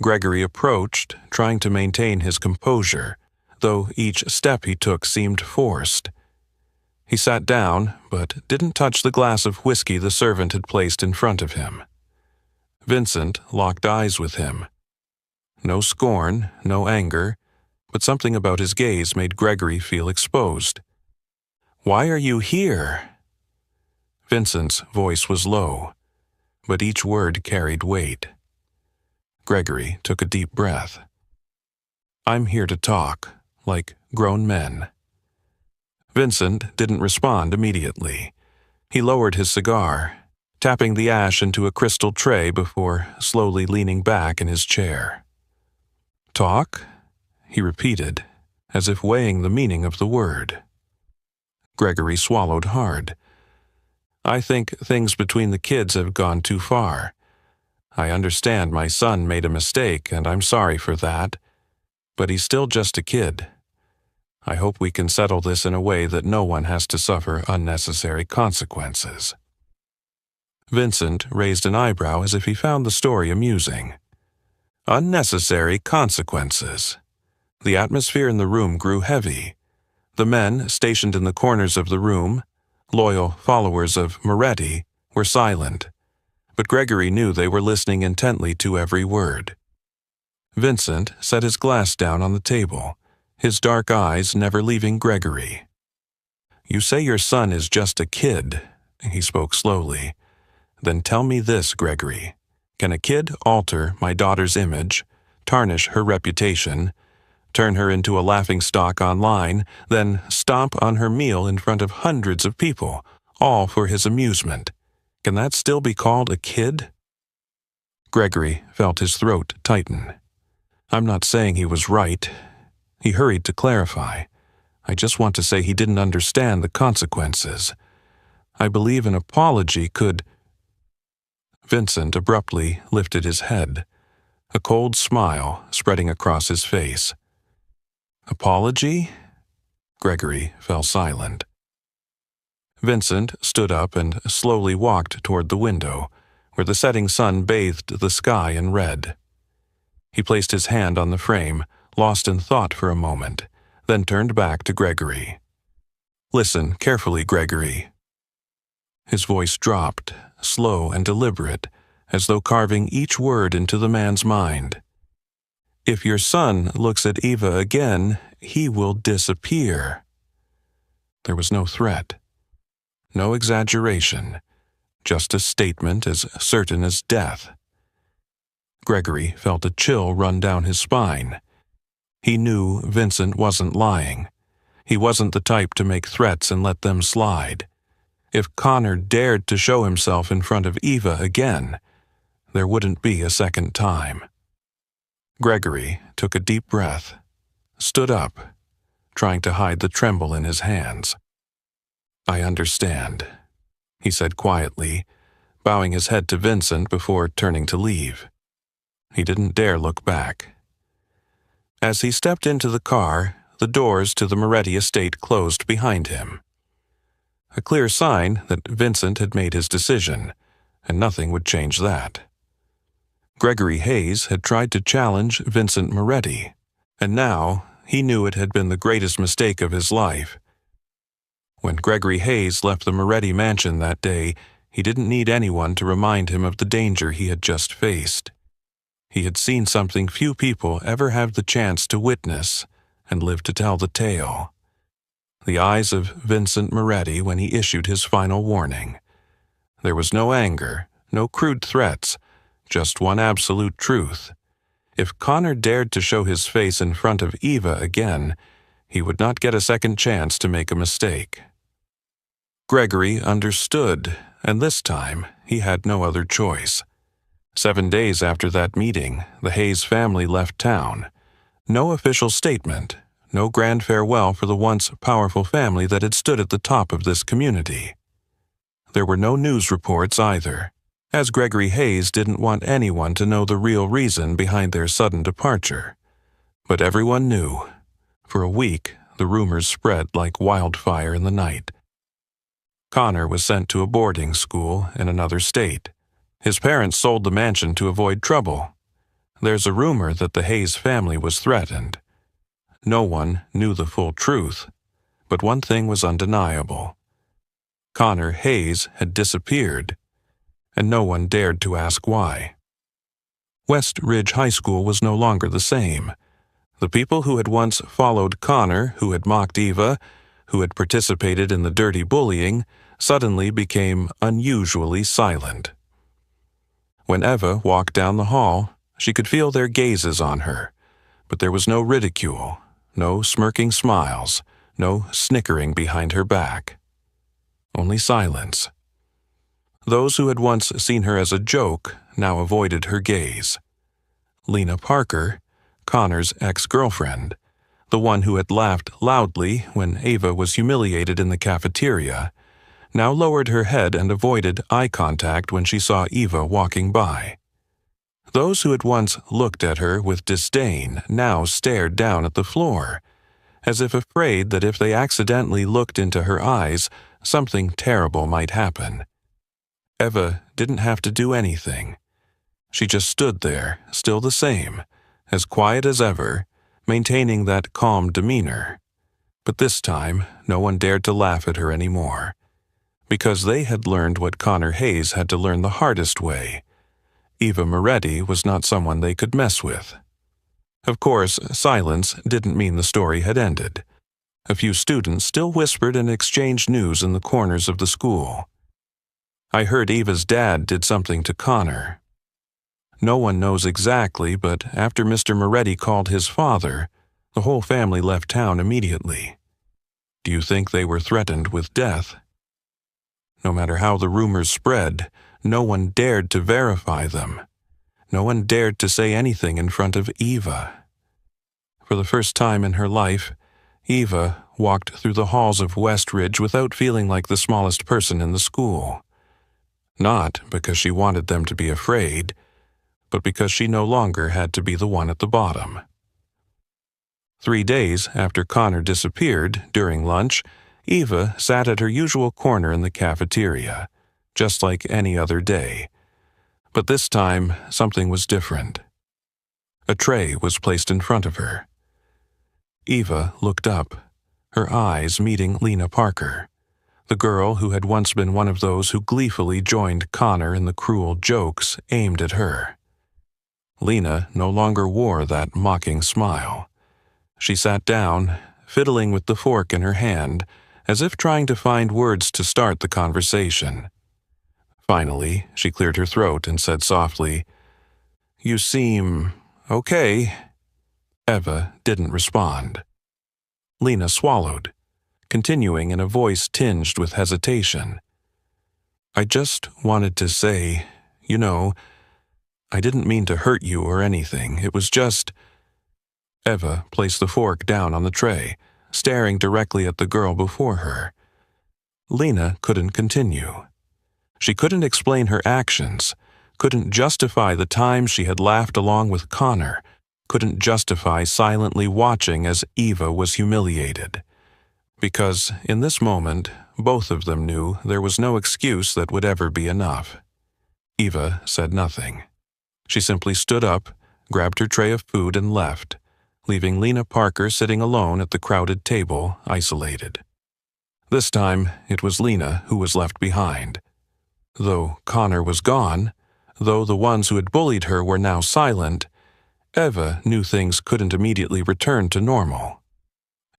[SPEAKER 1] Gregory approached, trying to maintain his composure, though each step he took seemed forced. He sat down, but didn't touch the glass of whiskey the servant had placed in front of him. Vincent locked eyes with him. No scorn, no anger, but something about his gaze made Gregory feel exposed. "Why are you here?" Vincent's voice was low, but each word carried weight. Gregory took a deep breath. "I'm here to talk, like grown men." Vincent didn't respond immediately. He lowered his cigar, tapping the ash into a crystal tray before slowly leaning back in his chair. "Talk?" he repeated, as if weighing the meaning of the word. Gregory swallowed hard. "I think things between the kids have gone too far. I understand my son made a mistake, and I'm sorry for that. But he's still just a kid. I hope we can settle this in a way that no one has to suffer unnecessary consequences." Vincent raised an eyebrow as if he found the story amusing. Unnecessary consequences. The atmosphere in the room grew heavy. The men stationed in the corners of the room, loyal followers of Moretti, were silent, but Gregory knew they were listening intently to every word. Vincent set his glass down on the table, his dark eyes never leaving Gregory. "You say your son is just a kid," he spoke slowly. "Then tell me this, Gregory. Can a kid alter my daughter's image, tarnish her reputation, turn her into a laughingstock online, then stomp on her meal in front of hundreds of people, all for his amusement? Can that still be called a kid?" Gregory felt his throat tighten. "I'm not saying he was right." He hurried to clarify. "I just want to say he didn't understand the consequences. I believe an apology could—" Vincent abruptly lifted his head, a cold smile spreading across his face. "Apology?" Gregory fell silent. Vincent stood up and slowly walked toward the window, where the setting sun bathed the sky in red. He placed his hand on the frame, lost in thought for a moment, then turned back to Gregory. "Listen carefully, Gregory." His voice dropped, slow and deliberate, as though carving each word into the man's mind. "If your son looks at Eva again, he will disappear." There was no threat, no exaggeration, just a statement as certain as death. Gregory felt a chill run down his spine. He knew Vincent wasn't lying. He wasn't the type to make threats and let them slide. If Connor dared to show himself in front of Eva again, there wouldn't be a second time. Gregory took a deep breath, stood up, trying to hide the tremble in his hands. "I understand," he said quietly, bowing his head to Vincent before turning to leave. He didn't dare look back. As he stepped into the car, the doors to the Moretti estate closed behind him. A clear sign that Vincent had made his decision, and nothing would change that. Gregory Hayes had tried to challenge Vincent Moretti, and now he knew it had been the greatest mistake of his life. When Gregory Hayes left the Moretti mansion that day, he didn't need anyone to remind him of the danger he had just faced. He had seen something few people ever have the chance to witness and live to tell the tale. The eyes of Vincent Moretti when he issued his final warning. There was no anger, no crude threats, just one absolute truth. If Connor dared to show his face in front of Eva again, he would not get a second chance to make a mistake. Gregory understood, and this time he had no other choice. 7 days after that meeting, the Hayes family left town. No official statement, no grand farewell for the once powerful family that had stood at the top of this community. There were no news reports either, as Gregory Hayes didn't want anyone to know the real reason behind their sudden departure. But everyone knew. For a week, the rumors spread like wildfire in the night. Connor was sent to a boarding school in another state. His parents sold the mansion to avoid trouble. There's a rumor that the Hayes family was threatened. No one knew the full truth, but one thing was undeniable. Connor Hayes had disappeared, and no one dared to ask why. West Ridge High School was no longer the same. The people who had once followed Connor, who had mocked Eva, who had participated in the dirty bullying, suddenly became unusually silent. When Eva walked down the hall, she could feel their gazes on her, but there was no ridicule, no smirking smiles, no snickering behind her back. Only silence. Those who had once seen her as a joke now avoided her gaze. Lena Parker, Connor's ex-girlfriend, the one who had laughed loudly when Eva was humiliated in the cafeteria, now lowered her head and avoided eye contact when she saw Eva walking by. Those who had once looked at her with disdain now stared down at the floor, as if afraid that if they accidentally looked into her eyes, something terrible might happen. Eva didn't have to do anything. She just stood there, still the same, as quiet as ever, maintaining that calm demeanor. But this time, no one dared to laugh at her anymore, because they had learned what Connor Hayes had to learn the hardest way. Eva Moretti was not someone they could mess with. Of course, silence didn't mean the story had ended. A few students still whispered and exchanged news in the corners of the school. I heard Eva's dad did something to Connor. No one knows exactly, but after Mr. Moretti called his father, the whole family left town immediately. Do you think they were threatened with death? No matter how the rumors spread, no one dared to verify them. No one dared to say anything in front of Eva. For the first time in her life, Eva walked through the halls of West Ridge without feeling like the smallest person in the school. Not because she wanted them to be afraid, but because she no longer had to be the one at the bottom. 3 days after Connor disappeared, during lunch, Eva sat at her usual corner in the cafeteria, just like any other day. But this time, something was different. A tray was placed in front of her. Eva looked up, her eyes meeting Lena Parker, the girl who had once been one of those who gleefully joined Connor in the cruel jokes aimed at her. Lena no longer wore that mocking smile. She sat down, fiddling with the fork in her hand, as if trying to find words to start the conversation. Finally, she cleared her throat and said softly, You seem okay." Eva didn't respond. Lena swallowed, continuing in a voice tinged with hesitation. "I just wanted to say, I didn't mean to hurt you or anything. It was just—" Eva placed the fork down on the tray, staring directly at the girl before her. Lena couldn't continue. She couldn't explain her actions, couldn't justify the times she had laughed along with Connor, couldn't justify silently watching as Eva was humiliated. Because, in this moment, both of them knew there was no excuse that would ever be enough. Eva said nothing. She simply stood up, grabbed her tray of food and left, leaving Lena Parker sitting alone at the crowded table, isolated. This time, it was Lena who was left behind. Though Connor was gone, though the ones who had bullied her were now silent, Eva knew things couldn't immediately return to normal.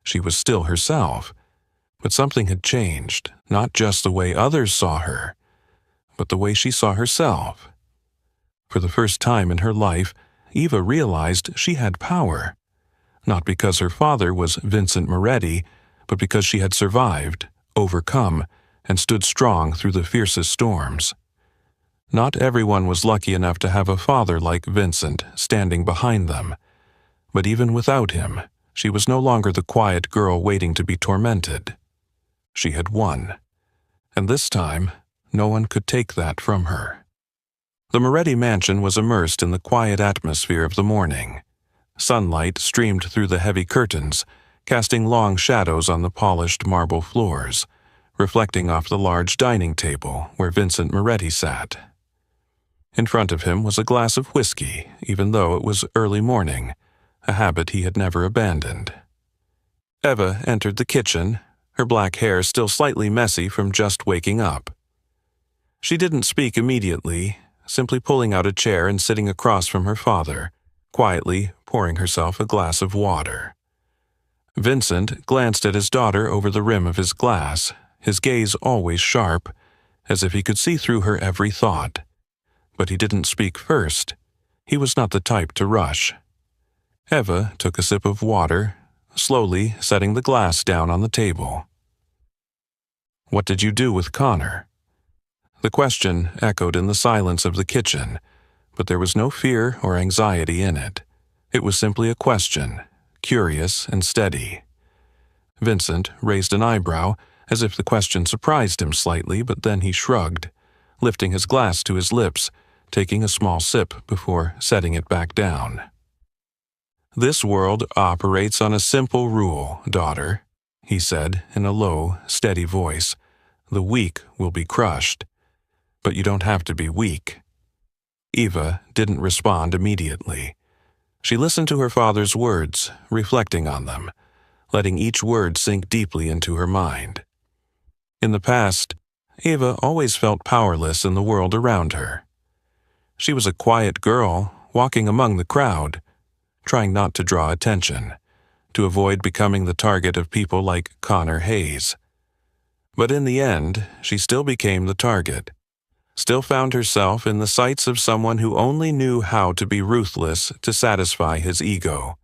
[SPEAKER 1] She was still herself, but something had changed, not just the way others saw her, but the way she saw herself. For the first time in her life, Eva realized she had power, not because her father was Vincent Moretti, but because she had survived, overcome, and stood strong through the fiercest storms. Not everyone was lucky enough to have a father like Vincent standing behind them, but even without him, she was no longer the quiet girl waiting to be tormented. She had won, and this time, no one could take that from her. The Moretti mansion was immersed in the quiet atmosphere of the morning. Sunlight streamed through the heavy curtains, casting long shadows on the polished marble floors, reflecting off the large dining table where Vincent Moretti sat. In front of him was a glass of whiskey, even though it was early morning, a habit he had never abandoned. Eva entered the kitchen, her black hair still slightly messy from just waking up. She didn't speak immediately, simply pulling out a chair and sitting across from her father, quietly pouring herself a glass of water. Vincent glanced at his daughter over the rim of his glass, his gaze always sharp, as if he could see through her every thought. But he didn't speak first. He was not the type to rush. Eva took a sip of water, slowly setting the glass down on the table. "What did you do with Connor?" The question echoed in the silence of the kitchen, but there was no fear or anxiety in it. It was simply a question, curious and steady. Vincent raised an eyebrow, as if the question surprised him slightly, but then he shrugged, lifting his glass to his lips, taking a small sip before setting it back down. "This world operates on a simple rule, daughter," he said in a low, steady voice. "The weak will be crushed. But you don't have to be weak." Eva didn't respond immediately. She listened to her father's words, reflecting on them, letting each word sink deeply into her mind. In the past, Eva always felt powerless in the world around her. She was a quiet girl, walking among the crowd, trying not to draw attention, to avoid becoming the target of people like Connor Hayes. But in the end, she still became the target, still found herself in the sights of someone who only knew how to be ruthless to satisfy his ego.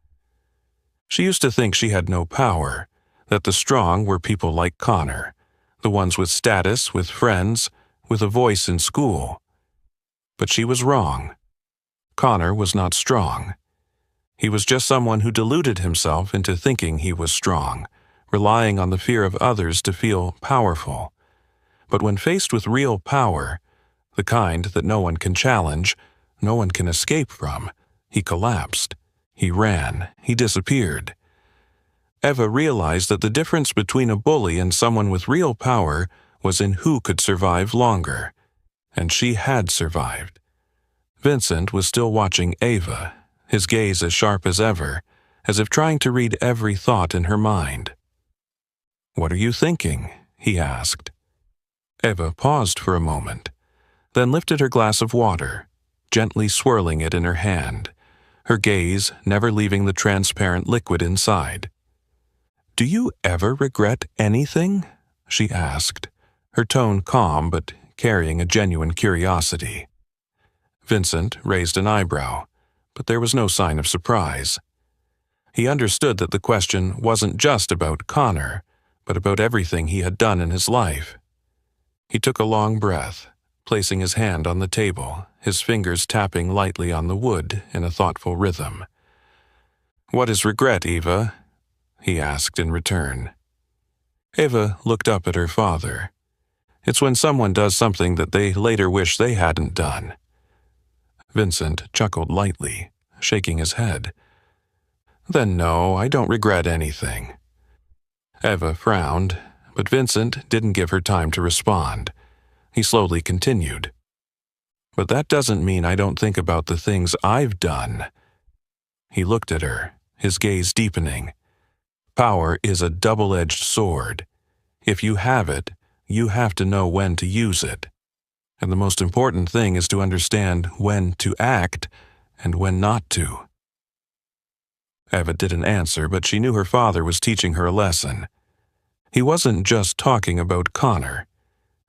[SPEAKER 1] She used to think she had no power, that the strong were people like Connor, the ones with status, with friends, with a voice in school. But she was wrong. Connor was not strong. He was just someone who deluded himself into thinking he was strong, relying on the fear of others to feel powerful. But when faced with real power, the kind that no one can challenge, no one can escape from, he collapsed. He ran. He disappeared. Eva realized that the difference between a bully and someone with real power was in who could survive longer. And she had survived. Vincent was still watching Eva, his gaze as sharp as ever, as if trying to read every thought in her mind. "What are you thinking?" he asked. Eva paused for a moment, then lifted her glass of water, gently swirling it in her hand, her gaze never leaving the transparent liquid inside. "Do you ever regret anything?" she asked, her tone calm but carrying a genuine curiosity. Vincent raised an eyebrow, but there was no sign of surprise. He understood that the question wasn't just about Connor, but about everything he had done in his life. He took a long breath, placing his hand on the table, his fingers tapping lightly on the wood in a thoughtful rhythm. "What is regret, Eva?" he asked in return. Eva looked up at her father. "It's when someone does something that they later wish they hadn't done." Vincent chuckled lightly, shaking his head. "Then no, I don't regret anything." Eva frowned, but Vincent didn't give her time to respond. He slowly continued. "But that doesn't mean I don't think about the things I've done." He looked at her, his gaze deepening. "Power is a double-edged sword. If you have it, you have to know when to use it. And the most important thing is to understand when to act and when not to." Eva didn't answer, but she knew her father was teaching her a lesson. He wasn't just talking about Connor.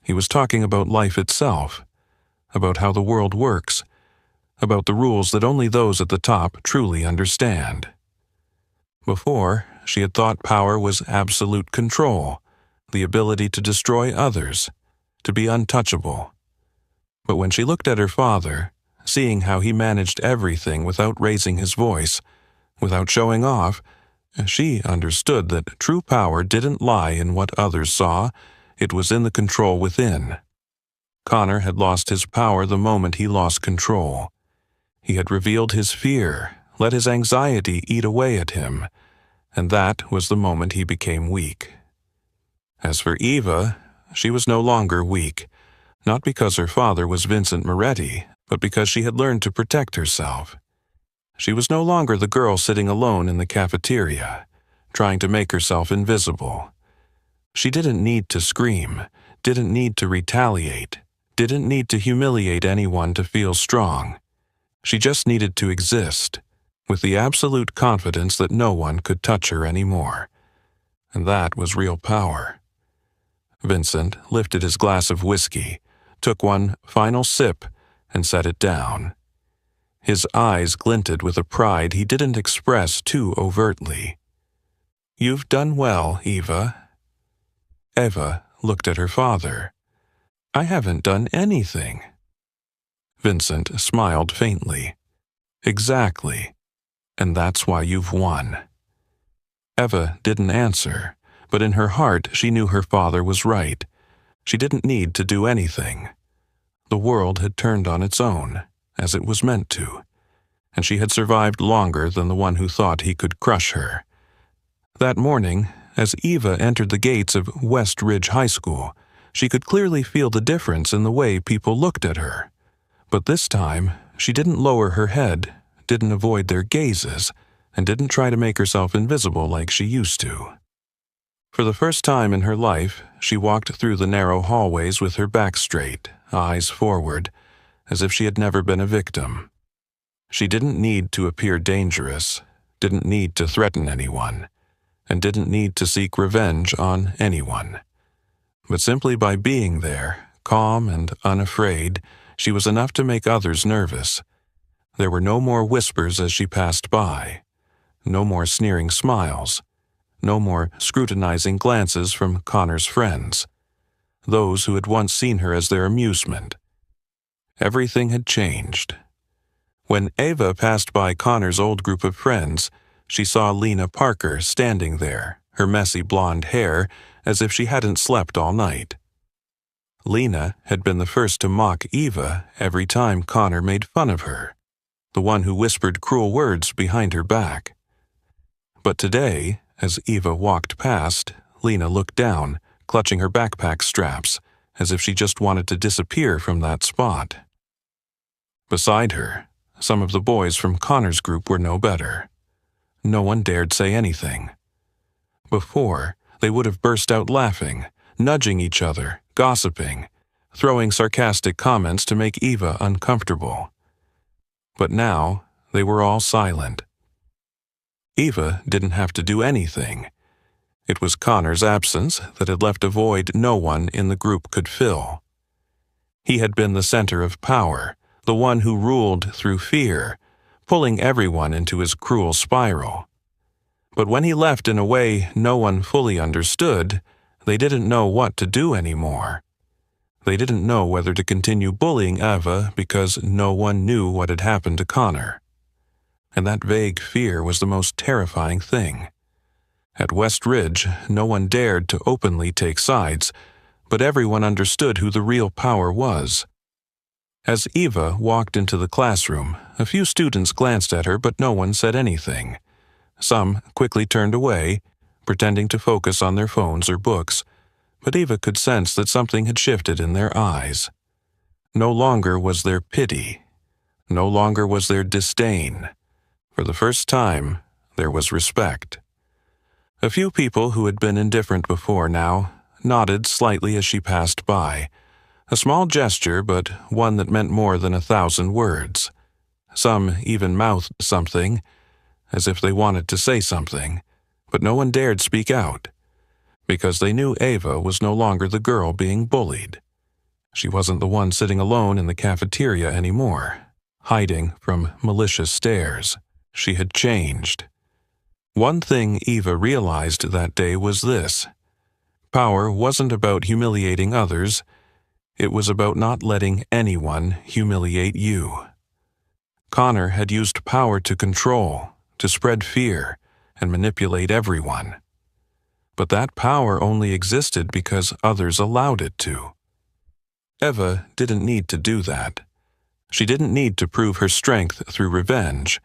[SPEAKER 1] He was talking about life itself, about how the world works, about the rules that only those at the top truly understand. Before, she had thought power was absolute control, the ability to destroy others, to be untouchable. But when she looked at her father, seeing how he managed everything without raising his voice, without showing off, she understood that true power didn't lie in what others saw, it was in the control within. Connor had lost his power the moment he lost control. He had revealed his fear, let his anxiety eat away at him, and that was the moment he became weak. As for Eva, she was no longer weak, not because her father was Vincent Moretti, but because she had learned to protect herself. She was no longer the girl sitting alone in the cafeteria, trying to make herself invisible. She didn't need to scream, didn't need to retaliate, didn't need to humiliate anyone to feel strong. She just needed to exist, with the absolute confidence that no one could touch her anymore. And that was real power. Vincent lifted his glass of whiskey, took one final sip, and set it down. His eyes glinted with a pride he didn't express too overtly. "You've done well, Eva." Eva looked at her father. "I haven't done anything." Vincent smiled faintly. "Exactly. And that's why you've won." Eva didn't answer, but in her heart she knew her father was right. She didn't need to do anything. The world had turned on its own, as it was meant to, and she had survived longer than the one who thought he could crush her. That morning, as Eva entered the gates of West Ridge High School, she could clearly feel the difference in the way people looked at her. But this time, she didn't lower her head, didn't avoid their gazes, and didn't try to make herself invisible like she used to. For the first time in her life, she walked through the narrow hallways with her back straight, eyes forward, as if she had never been a victim. She didn't need to appear dangerous, didn't need to threaten anyone, and didn't need to seek revenge on anyone. But simply by being there, calm and unafraid, she was enough to make others nervous. There were no more whispers as she passed by, no more sneering smiles, no more scrutinizing glances from Connor's friends, those who had once seen her as their amusement. Everything had changed. When Eva passed by Connor's old group of friends, she saw Lena Parker standing there, her messy blonde hair as if she hadn't slept all night. Lena had been the first to mock Eva every time Connor made fun of her, the one who whispered cruel words behind her back. But today, as Eva walked past, Lena looked down, clutching her backpack straps, as if she just wanted to disappear from that spot. Beside her, some of the boys from Connor's group were no better. No one dared say anything. Before, they would have burst out laughing, nudging each other, gossiping, throwing sarcastic comments to make Eva uncomfortable. But now, they were all silent. Eva didn't have to do anything. It was Connor's absence that had left a void no one in the group could fill. He had been the center of power, the one who ruled through fear, pulling everyone into his cruel spiral. But when he left in a way no one fully understood, they didn't know what to do anymore. They didn't know whether to continue bullying Eva because no one knew what had happened to Connor. And that vague fear was the most terrifying thing. At West Ridge, no one dared to openly take sides, but everyone understood who the real power was. As Eva walked into the classroom, a few students glanced at her, but no one said anything. Some quickly turned away, pretending to focus on their phones or books, but Eva could sense that something had shifted in their eyes. No longer was there pity. No longer was there disdain. For the first time, there was respect. A few people who had been indifferent before now nodded slightly as she passed by. A small gesture, but one that meant more than 1,000 words. Some even mouthed something, as if they wanted to say something, but no one dared speak out, because they knew Eva was no longer the girl being bullied. She wasn't the one sitting alone in the cafeteria anymore, hiding from malicious stares. She had changed. One thing Eva realized that day was this: power wasn't about humiliating others, it was about not letting anyone humiliate you. Connor had used power to control, to spread fear, and manipulate everyone. But that power only existed because others allowed it to. Eva didn't need to do that. She didn't need to prove her strength through revenge,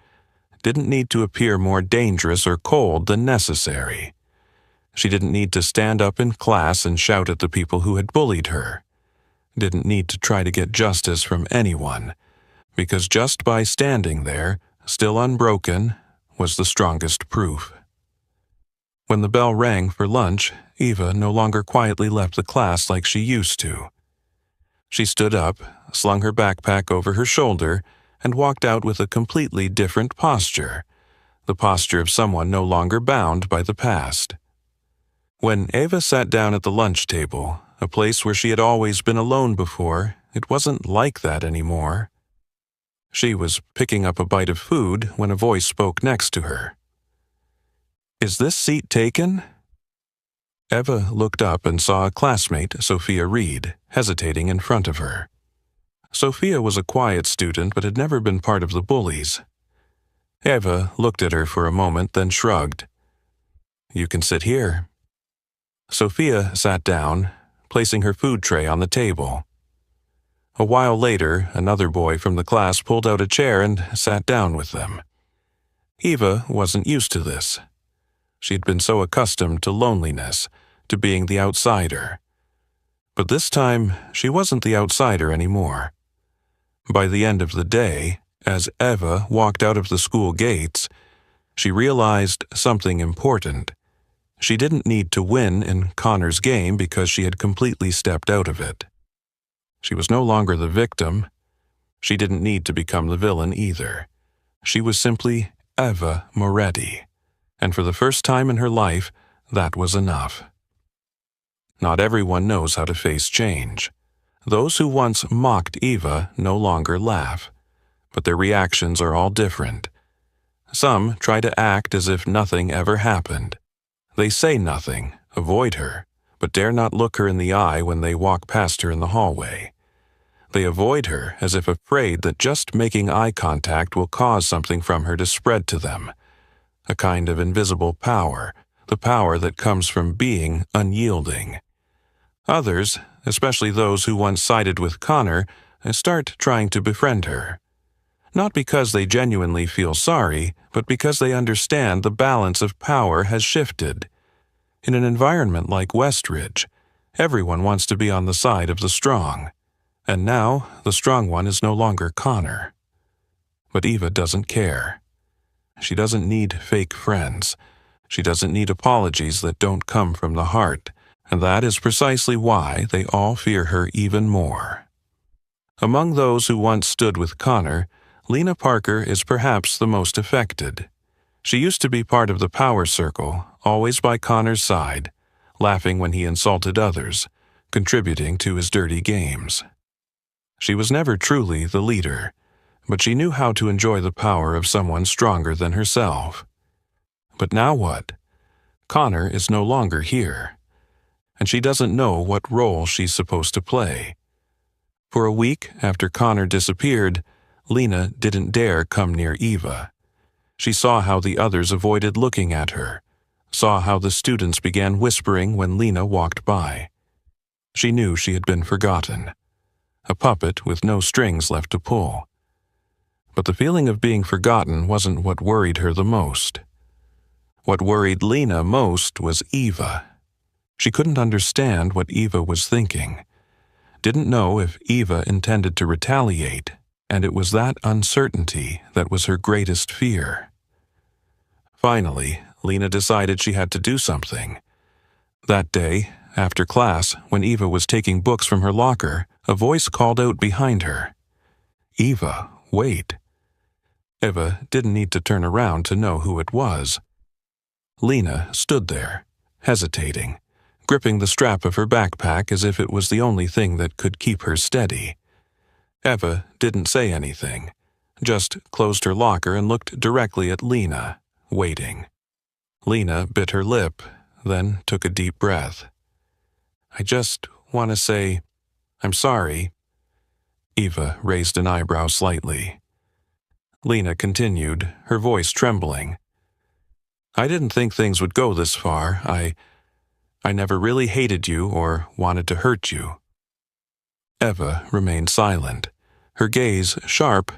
[SPEAKER 1] didn't need to appear more dangerous or cold than necessary. She didn't need to stand up in class and shout at the people who had bullied her. Didn't need to try to get justice from anyone, because just by standing there, still unbroken, was the strongest proof. When the bell rang for lunch, Eva no longer quietly left the class like she used to. She stood up, slung her backpack over her shoulder, and walked out with a completely different posture, the posture of someone no longer bound by the past. When Eva sat down at the lunch table, a place where she had always been alone before, it wasn't like that anymore. She was picking up a bite of food when a voice spoke next to her. "Is this seat taken?" Eva looked up and saw a classmate, Sophia Reed, hesitating in front of her. Sophia was a quiet student but had never been part of the bullies. Eva looked at her for a moment, then shrugged. "You can sit here." Sophia sat down, placing her food tray on the table. A while later, another boy from the class pulled out a chair and sat down with them. Eva wasn't used to this. She'd been so accustomed to loneliness, to being the outsider. But this time, she wasn't the outsider anymore. By the end of the day, as Eva walked out of the school gates, she realized something important. She didn't need to win in Connor's game because she had completely stepped out of it. She was no longer the victim. She didn't need to become the villain either. She was simply Eva Moretti, and for the first time in her life, that was enough. Not everyone knows how to face change. Those who once mocked Eva no longer laugh, but their reactions are all different. Some try to act as if nothing ever happened. They say nothing, avoid her, but dare not look her in the eye when they walk past her in the hallway. They avoid her as if afraid that just making eye contact will cause something from her to spread to them, a kind of invisible power, the power that comes from being unyielding. Others, especially those who once sided with Connor, start trying to befriend her. Not because they genuinely feel sorry, but because they understand the balance of power has shifted. In an environment like Westridge, everyone wants to be on the side of the strong. And now, the strong one is no longer Connor. But Eva doesn't care. She doesn't need fake friends. She doesn't need apologies that don't come from the heart. And that is precisely why they all fear her even more. Among those who once stood with Connor, Lena Parker is perhaps the most affected. She used to be part of the power circle, always by Connor's side, laughing when he insulted others, contributing to his dirty games. She was never truly the leader, but she knew how to enjoy the power of someone stronger than herself. But now what? Connor is no longer here, and she doesn't know what role she's supposed to play. For a week after Connor disappeared, Lena didn't dare come near Eva. She saw how the others avoided looking at her, saw how the students began whispering when Lena walked by. She knew she had been forgotten, a puppet with no strings left to pull. But the feeling of being forgotten wasn't what worried her the most. What worried Lena most was Eva. She couldn't understand what Eva was thinking, didn't know if Eva intended to retaliate, and it was that uncertainty that was her greatest fear. Finally, Lena decided she had to do something. That day, after class, when Eva was taking books from her locker, a voice called out behind her, "Eva, wait." Eva didn't need to turn around to know who it was. Lena stood there, hesitating, gripping the strap of her backpack as if it was the only thing that could keep her steady. Eva didn't say anything, just closed her locker and looked directly at Lena, waiting. Lena bit her lip, then took a deep breath. "I just want to say, I'm sorry." Eva raised an eyebrow slightly. Lena continued, her voice trembling. "I didn't think things would go this far. I never really hated you or wanted to hurt you." Eva remained silent, her gaze sharp,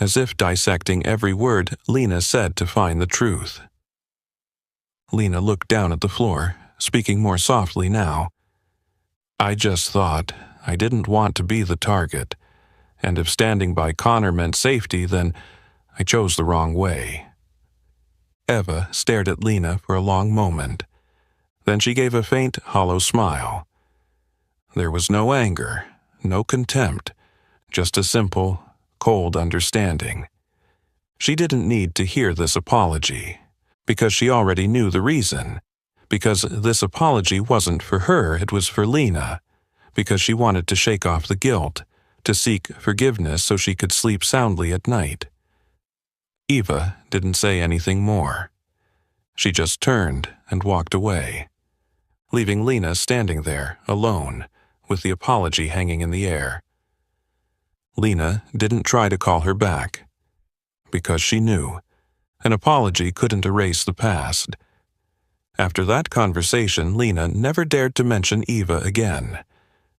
[SPEAKER 1] as if dissecting every word Lena said to find the truth. Lena looked down at the floor, speaking more softly now. "I just thought I didn't want to be the target, and if standing by Connor meant safety, then I chose the wrong way." Eva stared at Lena for a long moment. Then she gave a faint, hollow smile. There was no anger, no contempt, just a simple, cold understanding. She didn't need to hear this apology, because she already knew the reason, because this apology wasn't for her, it was for Lena, because she wanted to shake off the guilt, to seek forgiveness so she could sleep soundly at night. Eva didn't say anything more. She just turned and walked away, leaving Lena standing there, alone, with the apology hanging in the air. Lena didn't try to call her back, because she knew an apology couldn't erase the past. After that conversation, Lena never dared to mention Eva again.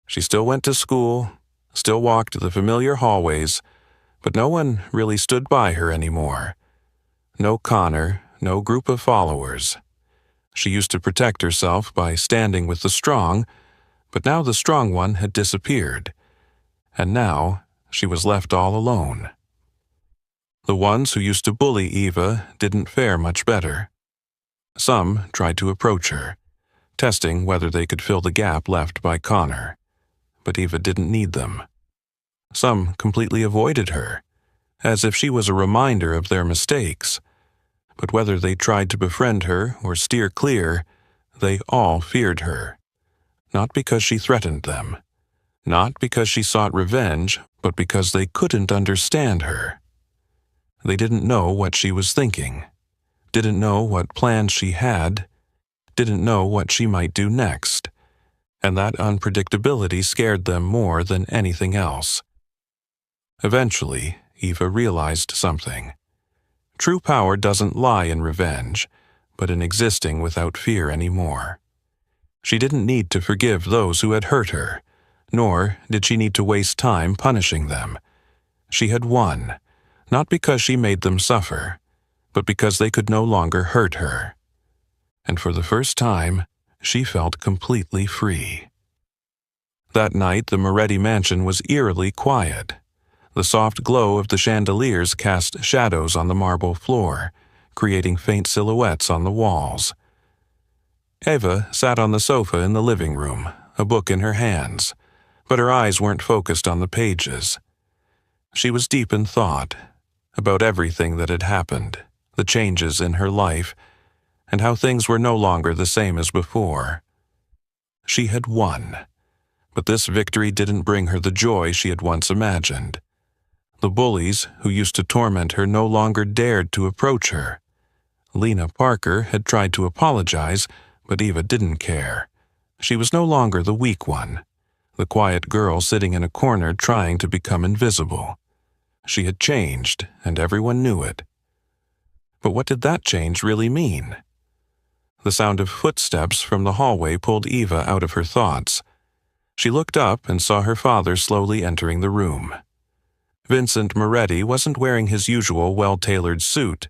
[SPEAKER 1] She still went to school, still walked the familiar hallways, but no one really stood by her anymore. No Connor, no group of followers. She used to protect herself by standing with the strong, but now the strong one had disappeared, and now she was left all alone. The ones who used to bully Eva didn't fare much better. Some tried to approach her, testing whether they could fill the gap left by Connor, but Eva didn't need them. Some completely avoided her, as if she was a reminder of their mistakes, but whether they tried to befriend her or steer clear, they all feared her, not because she threatened them, not because she sought revenge, but because they couldn't understand her. They didn't know what she was thinking, didn't know what plans she had, didn't know what she might do next, and that unpredictability scared them more than anything else. Eventually, Eva realized something. True power doesn't lie in revenge, but in existing without fear anymore. She didn't need to forgive those who had hurt her, nor did she need to waste time punishing them. She had won, not because she made them suffer, but because they could no longer hurt her. And for the first time, she felt completely free. That night, the Moretti mansion was eerily quiet. The soft glow of the chandeliers cast shadows on the marble floor, creating faint silhouettes on the walls. Eva sat on the sofa in the living room, a book in her hands, but her eyes weren't focused on the pages. She was deep in thought, about everything that had happened, the changes in her life, and how things were no longer the same as before. She had won, but this victory didn't bring her the joy she had once imagined. The bullies who used to torment her no longer dared to approach her. Lena Parker had tried to apologize, but Eva didn't care. She was no longer the weak one, the quiet girl sitting in a corner trying to become invisible. She had changed, and everyone knew it. But what did that change really mean? The sound of footsteps from the hallway pulled Eva out of her thoughts. She looked up and saw her father slowly entering the room. Vincent Moretti wasn't wearing his usual well-tailored suit,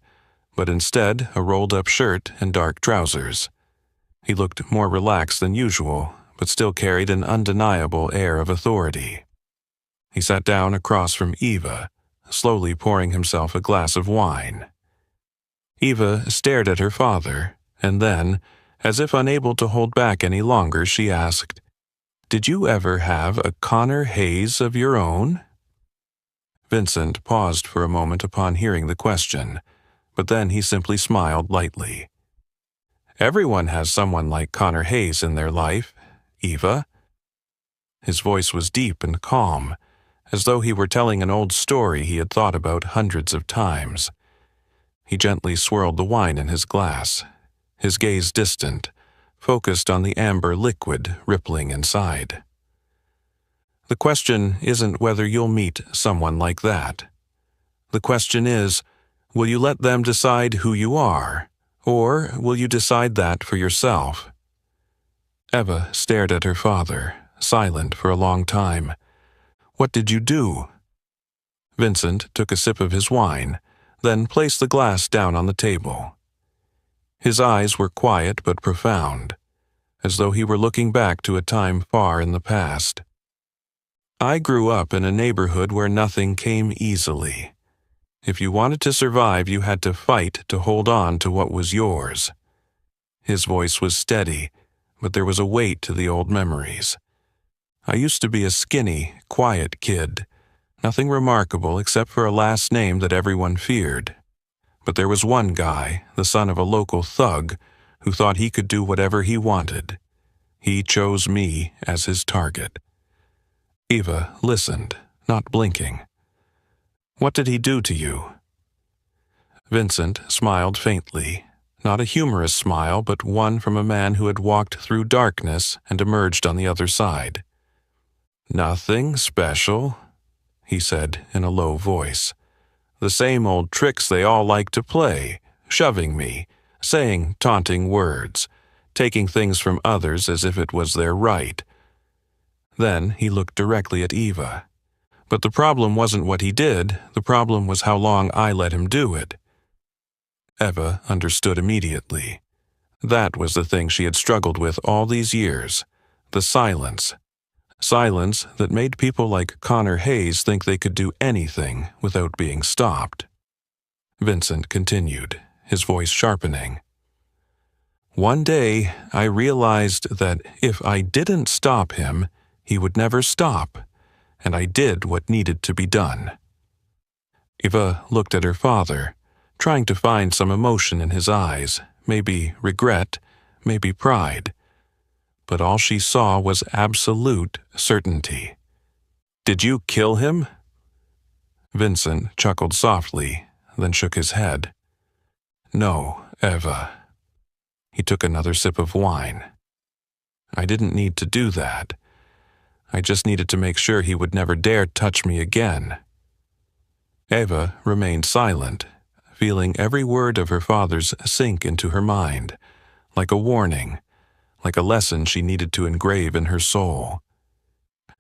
[SPEAKER 1] but instead a rolled-up shirt and dark trousers. He looked more relaxed than usual, but still carried an undeniable air of authority. He sat down across from Eva, slowly pouring himself a glass of wine. Eva stared at her father, and then, as if unable to hold back any longer, she asked, "Did you ever have a Connor Hayes of your own?" Vincent paused for a moment upon hearing the question, but then he simply smiled lightly. "Everyone has someone like Connor Hayes in their life, Eva." His voice was deep and calm, as though he were telling an old story he had thought about hundreds of times. He gently swirled the wine in his glass, his gaze distant, focused on the amber liquid rippling inside. "The question isn't whether you'll meet someone like that. The question is, will you let them decide who you are, or will you decide that for yourself?" Eva stared at her father, silent for a long time. "What did you do?" Vincent took a sip of his wine, then placed the glass down on the table. His eyes were quiet but profound, as though he were looking back to a time far in the past. "I grew up in a neighborhood where nothing came easily. If you wanted to survive, you had to fight to hold on to what was yours." His voice was steady, but there was a weight to the old memories. "I used to be a skinny, quiet kid. Nothing remarkable except for a last name that everyone feared. But there was one guy, the son of a local thug, who thought he could do whatever he wanted. He chose me as his target." Eva listened, not blinking. "What did he do to you?" Vincent smiled faintly, not a humorous smile, but one from a man who had walked through darkness and emerged on the other side. "Nothing special," he said in a low voice. "The same old tricks they all like to play, shoving me, saying taunting words, taking things from others as if it was their right." Then he looked directly at Eva. "But the problem wasn't what he did, the problem was how long I let him do it." Eva understood immediately. That was the thing she had struggled with all these years, the silence. Silence that made people like Connor Hayes think they could do anything without being stopped. Vincent continued, his voice sharpening. "One day, I realized that if I didn't stop him, he would never stop, and I did what needed to be done." Eva looked at her father, trying to find some emotion in his eyes, maybe regret, maybe pride. But all she saw was absolute certainty. "Did you kill him?" Vincent chuckled softly, then shook his head. "No, Eva." He took another sip of wine. "I didn't need to do that. I just needed to make sure he would never dare touch me again." Eva remained silent, feeling every word of her father's sink into her mind, like a warning, like a lesson she needed to engrave in her soul.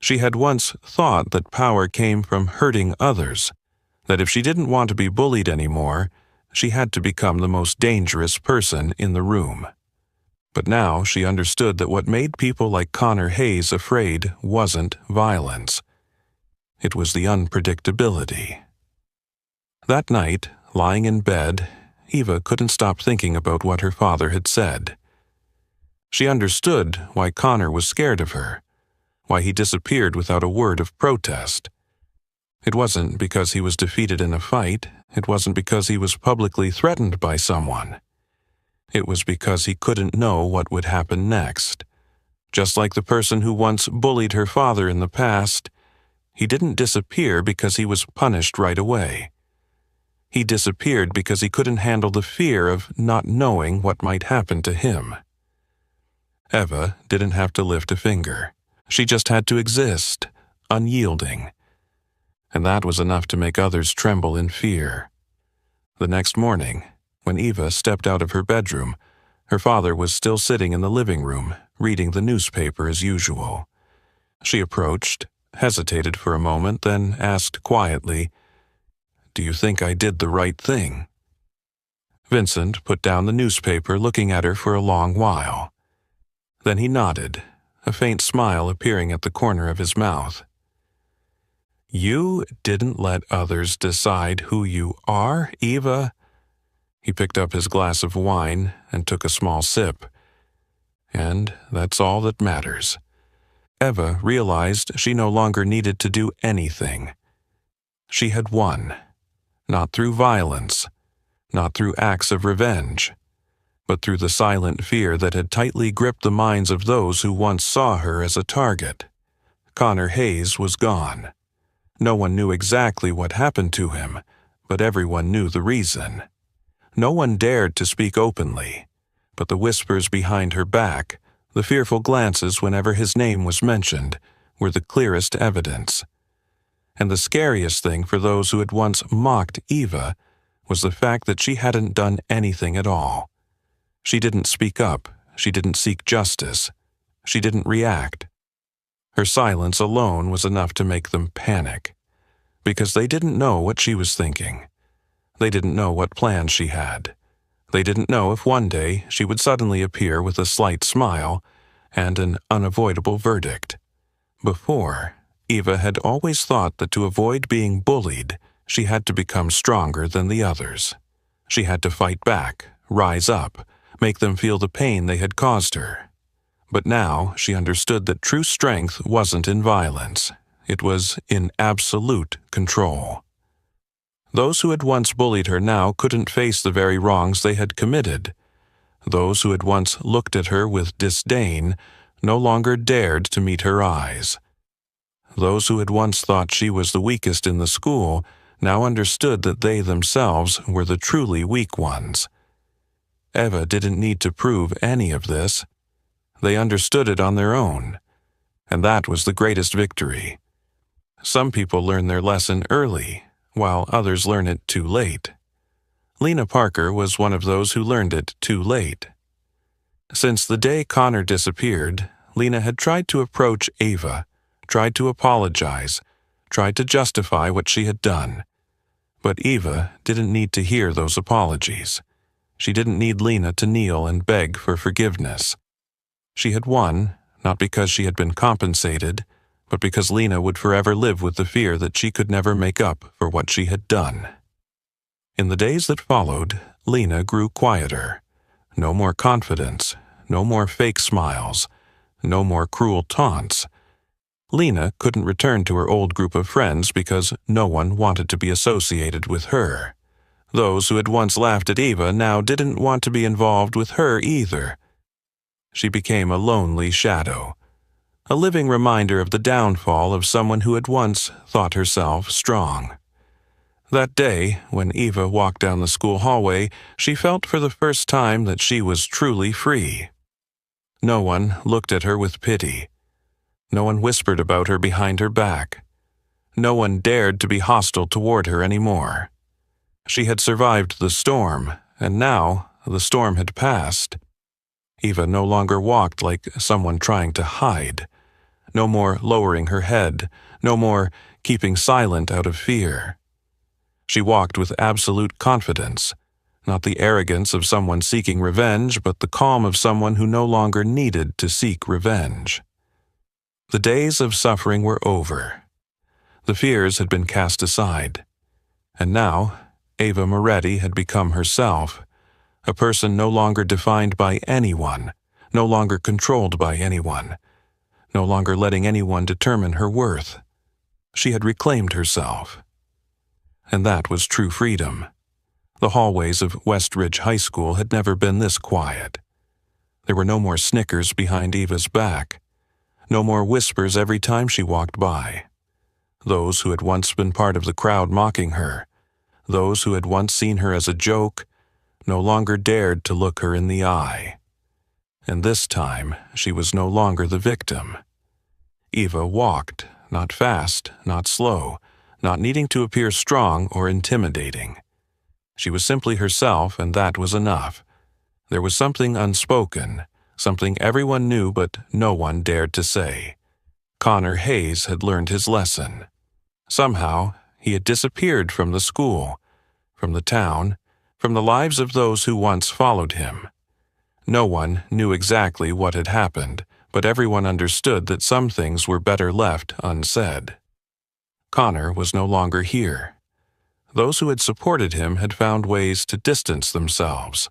[SPEAKER 1] She had once thought that power came from hurting others, that if she didn't want to be bullied anymore, she had to become the most dangerous person in the room. But now she understood that what made people like Connor Hayes afraid wasn't violence. It was the unpredictability. That night, lying in bed, Eva couldn't stop thinking about what her father had said. She understood why Connor was scared of her, why he disappeared without a word of protest. It wasn't because he was defeated in a fight, it wasn't because he was publicly threatened by someone. It was because he couldn't know what would happen next. Just like the person who once bullied her father in the past, He didn't disappear because he was punished right away. He disappeared because he couldn't handle the fear of not knowing what might happen to him. Eva didn't have to lift a finger. She just had to exist, unyielding. And that was enough to make others tremble in fear. The next morning, when Eva stepped out of her bedroom, her father was still sitting in the living room, reading the newspaper as usual. She approached, hesitated for a moment, then asked quietly, "Do you think I did the right thing?" Vincent put down the newspaper, looking at her for a long while. Then he nodded, a faint smile appearing at the corner of his mouth. "You didn't let others decide who you are, Eva?" He picked up his glass of wine and took a small sip. "And that's all that matters." Eva realized she no longer needed to do anything. She had won, not through violence, not through acts of revenge, but through the silent fear that had tightly gripped the minds of those who once saw her as a target. Connor Hayes was gone. No one knew exactly what happened to him, but everyone knew the reason. No one dared to speak openly, but the whispers behind her back, the fearful glances whenever his name was mentioned, were the clearest evidence. And the scariest thing for those who had once mocked Eva was the fact that she hadn't done anything at all. She didn't speak up, she didn't seek justice, she didn't react. Her silence alone was enough to make them panic, because they didn't know what she was thinking. They didn't know what plans she had. They didn't know if one day she would suddenly appear with a slight smile and an unavoidable verdict. Before, Eva had always thought that to avoid being bullied, she had to become stronger than the others. She had to fight back, rise up, make them feel the pain they had caused her. But now she understood that true strength wasn't in violence. It was in absolute control. Those who had once bullied her now couldn't face the very wrongs they had committed. Those who had once looked at her with disdain no longer dared to meet her eyes. Those who had once thought she was the weakest in the school now understood that they themselves were the truly weak ones. Eva didn't need to prove any of this. They understood it on their own, and that was the greatest victory. Some people learn their lesson early, while others learn it too late. Lena Parker was one of those who learned it too late. Since the day Connor disappeared, Lena had tried to approach Eva, tried to apologize, tried to justify what she had done. But Eva didn't need to hear those apologies. She didn't need Lena to kneel and beg for forgiveness. She had won, not because she had been compensated, but because Lena would forever live with the fear that she could never make up for what she had done. In the days that followed, Lena grew quieter. No more confidence, no more fake smiles, no more cruel taunts. Lena couldn't return to her old group of friends because no one wanted to be associated with her. Those who had once laughed at Eva now didn't want to be involved with her either. She became a lonely shadow, a living reminder of the downfall of someone who had once thought herself strong. That day, when Eva walked down the school hallway, she felt for the first time that she was truly free. No one looked at her with pity. No one whispered about her behind her back. No one dared to be hostile toward her anymore. She had survived the storm, and now the storm had passed. Eva no longer walked like someone trying to hide. No more lowering her head, no more keeping silent out of fear. She walked with absolute confidence, not the arrogance of someone seeking revenge, but the calm of someone who no longer needed to seek revenge. The days of suffering were over. The fears had been cast aside. And now, Eva Moretti had become herself, a person no longer defined by anyone, no longer controlled by anyone, no longer letting anyone determine her worth. She had reclaimed herself. And that was true freedom. The hallways of Westridge High School had never been this quiet. There were no more snickers behind Eva's back, no more whispers every time she walked by. Those who had once been part of the crowd mocking her, those who had once seen her as a joke, no longer dared to look her in the eye. And this time, she was no longer the victim. Eva walked, not fast, not slow, not needing to appear strong or intimidating. She was simply herself, and that was enough. There was something unspoken, something everyone knew but no one dared to say. Connor Hayes had learned his lesson. Somehow, he had disappeared from the school, from the town, from the lives of those who once followed him. No one knew exactly what had happened, but everyone understood that some things were better left unsaid. Connor was no longer here. Those who had supported him had found ways to distance themselves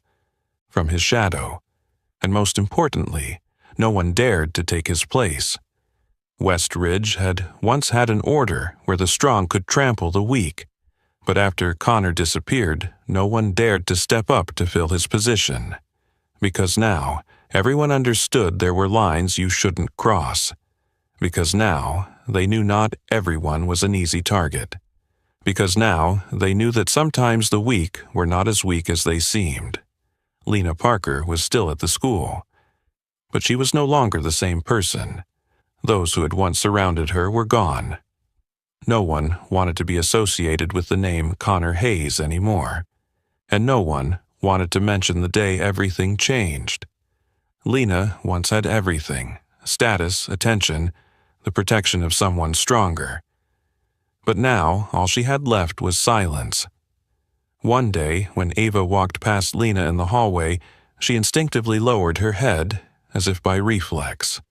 [SPEAKER 1] from his shadow, and most importantly, no one dared to take his place. West Ridge had once had an order where the strong could trample the weak, but after Connor disappeared, no one dared to step up to fill his position. Because now, everyone understood there were lines you shouldn't cross. Because now, they knew not everyone was an easy target. Because now, they knew that sometimes the weak were not as weak as they seemed. Lena Parker was still at the school, but she was no longer the same person. Those who had once surrounded her were gone. No one wanted to be associated with the name Connor Hayes anymore, and no one wanted to mention the day everything changed. Lena once had everything: status, attention, the protection of someone stronger. But now all she had left was silence. One day, when Eva walked past Lena in the hallway, she instinctively lowered her head, as if by reflex.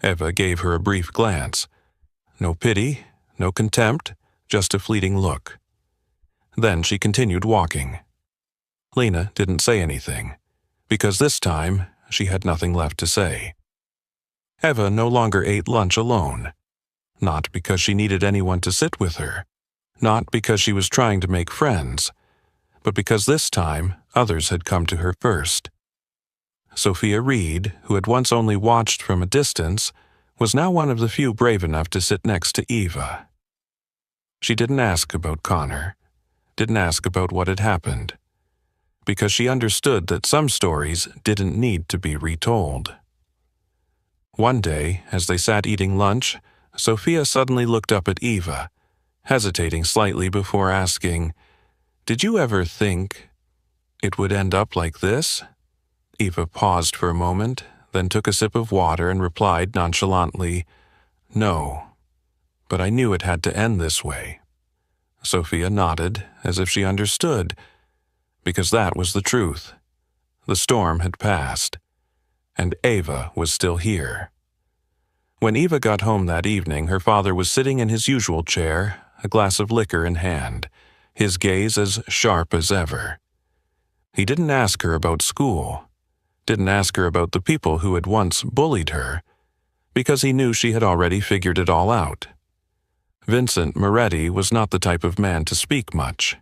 [SPEAKER 1] Eva gave her a brief glance. No pity, no contempt, just a fleeting look. Then she continued walking. Lena didn't say anything, because this time she had nothing left to say. Eva no longer ate lunch alone. Not because she needed anyone to sit with her, not because she was trying to make friends, but because this time others had come to her first. Sophia Reed, who had once only watched from a distance, was now one of the few brave enough to sit next to Eva. She didn't ask about Connor, didn't ask about what had happened, because she understood that some stories didn't need to be retold. One day, as they sat eating lunch, Sophia suddenly looked up at Eva, hesitating slightly before asking, "Did you ever think it would end up like this?" Eva paused for a moment, then took a sip of water and replied nonchalantly, "No, but I knew it had to end this way." Sophia nodded, as if she understood, because that was the truth. The storm had passed, and Eva was still here. When Eva got home that evening, her father was sitting in his usual chair, a glass of liquor in hand, his gaze as sharp as ever. He didn't ask her about school, didn't ask her about the people who had once bullied her, because he knew she had already figured it all out. Vincent Moretti was not the type of man to speak much.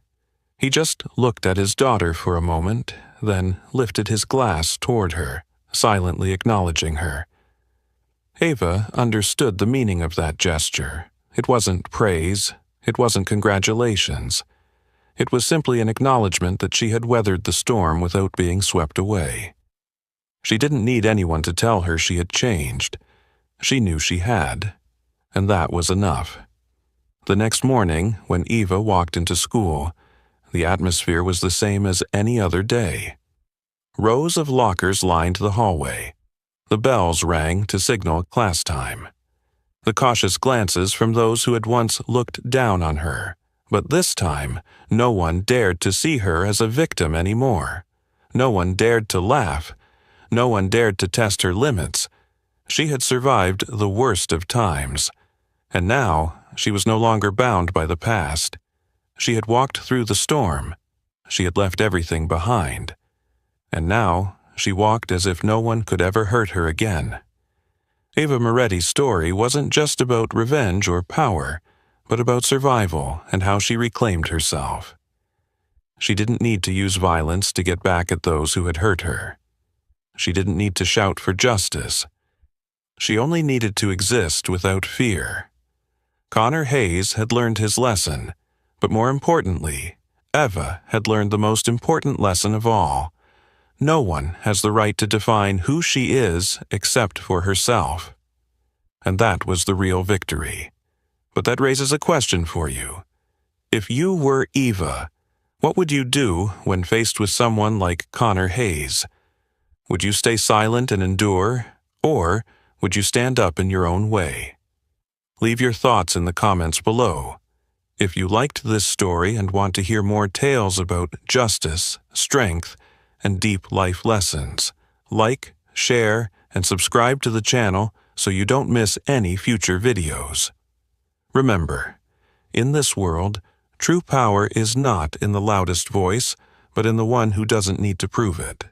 [SPEAKER 1] He just looked at his daughter for a moment, then lifted his glass toward her, silently acknowledging her. Eva understood the meaning of that gesture. It wasn't praise, it wasn't congratulations. It was simply an acknowledgement that she had weathered the storm without being swept away. She didn't need anyone to tell her she had changed. She knew she had, and that was enough. The next morning, when Eva walked into school, the atmosphere was the same as any other day. Rows of lockers lined the hallway. The bells rang to signal class time. The cautious glances from those who had once looked down on her, but this time no one dared to see her as a victim anymore. No one dared to laugh. No one dared to test her limits. She had survived the worst of times, and now she was no longer bound by the past. She had walked through the storm. She had left everything behind. And now she walked as if no one could ever hurt her again. Eva Moretti's story wasn't just about revenge or power, but about survival and how she reclaimed herself. She didn't need to use violence to get back at those who had hurt her. She didn't need to shout for justice. She only needed to exist without fear. Connor Hayes had learned his lesson, but more importantly, Eva had learned the most important lesson of all. No one has the right to define who she is except for herself. And that was the real victory. But that raises a question for you. If you were Eva, what would you do when faced with someone like Connor Hayes? Would you stay silent and endure, or would you stand up in your own way? Leave your thoughts in the comments below. If you liked this story and want to hear more tales about justice, strength, and deep life lessons, like, share, and subscribe to the channel so you don't miss any future videos. Remember, in this world, true power is not in the loudest voice, but in the one who doesn't need to prove it.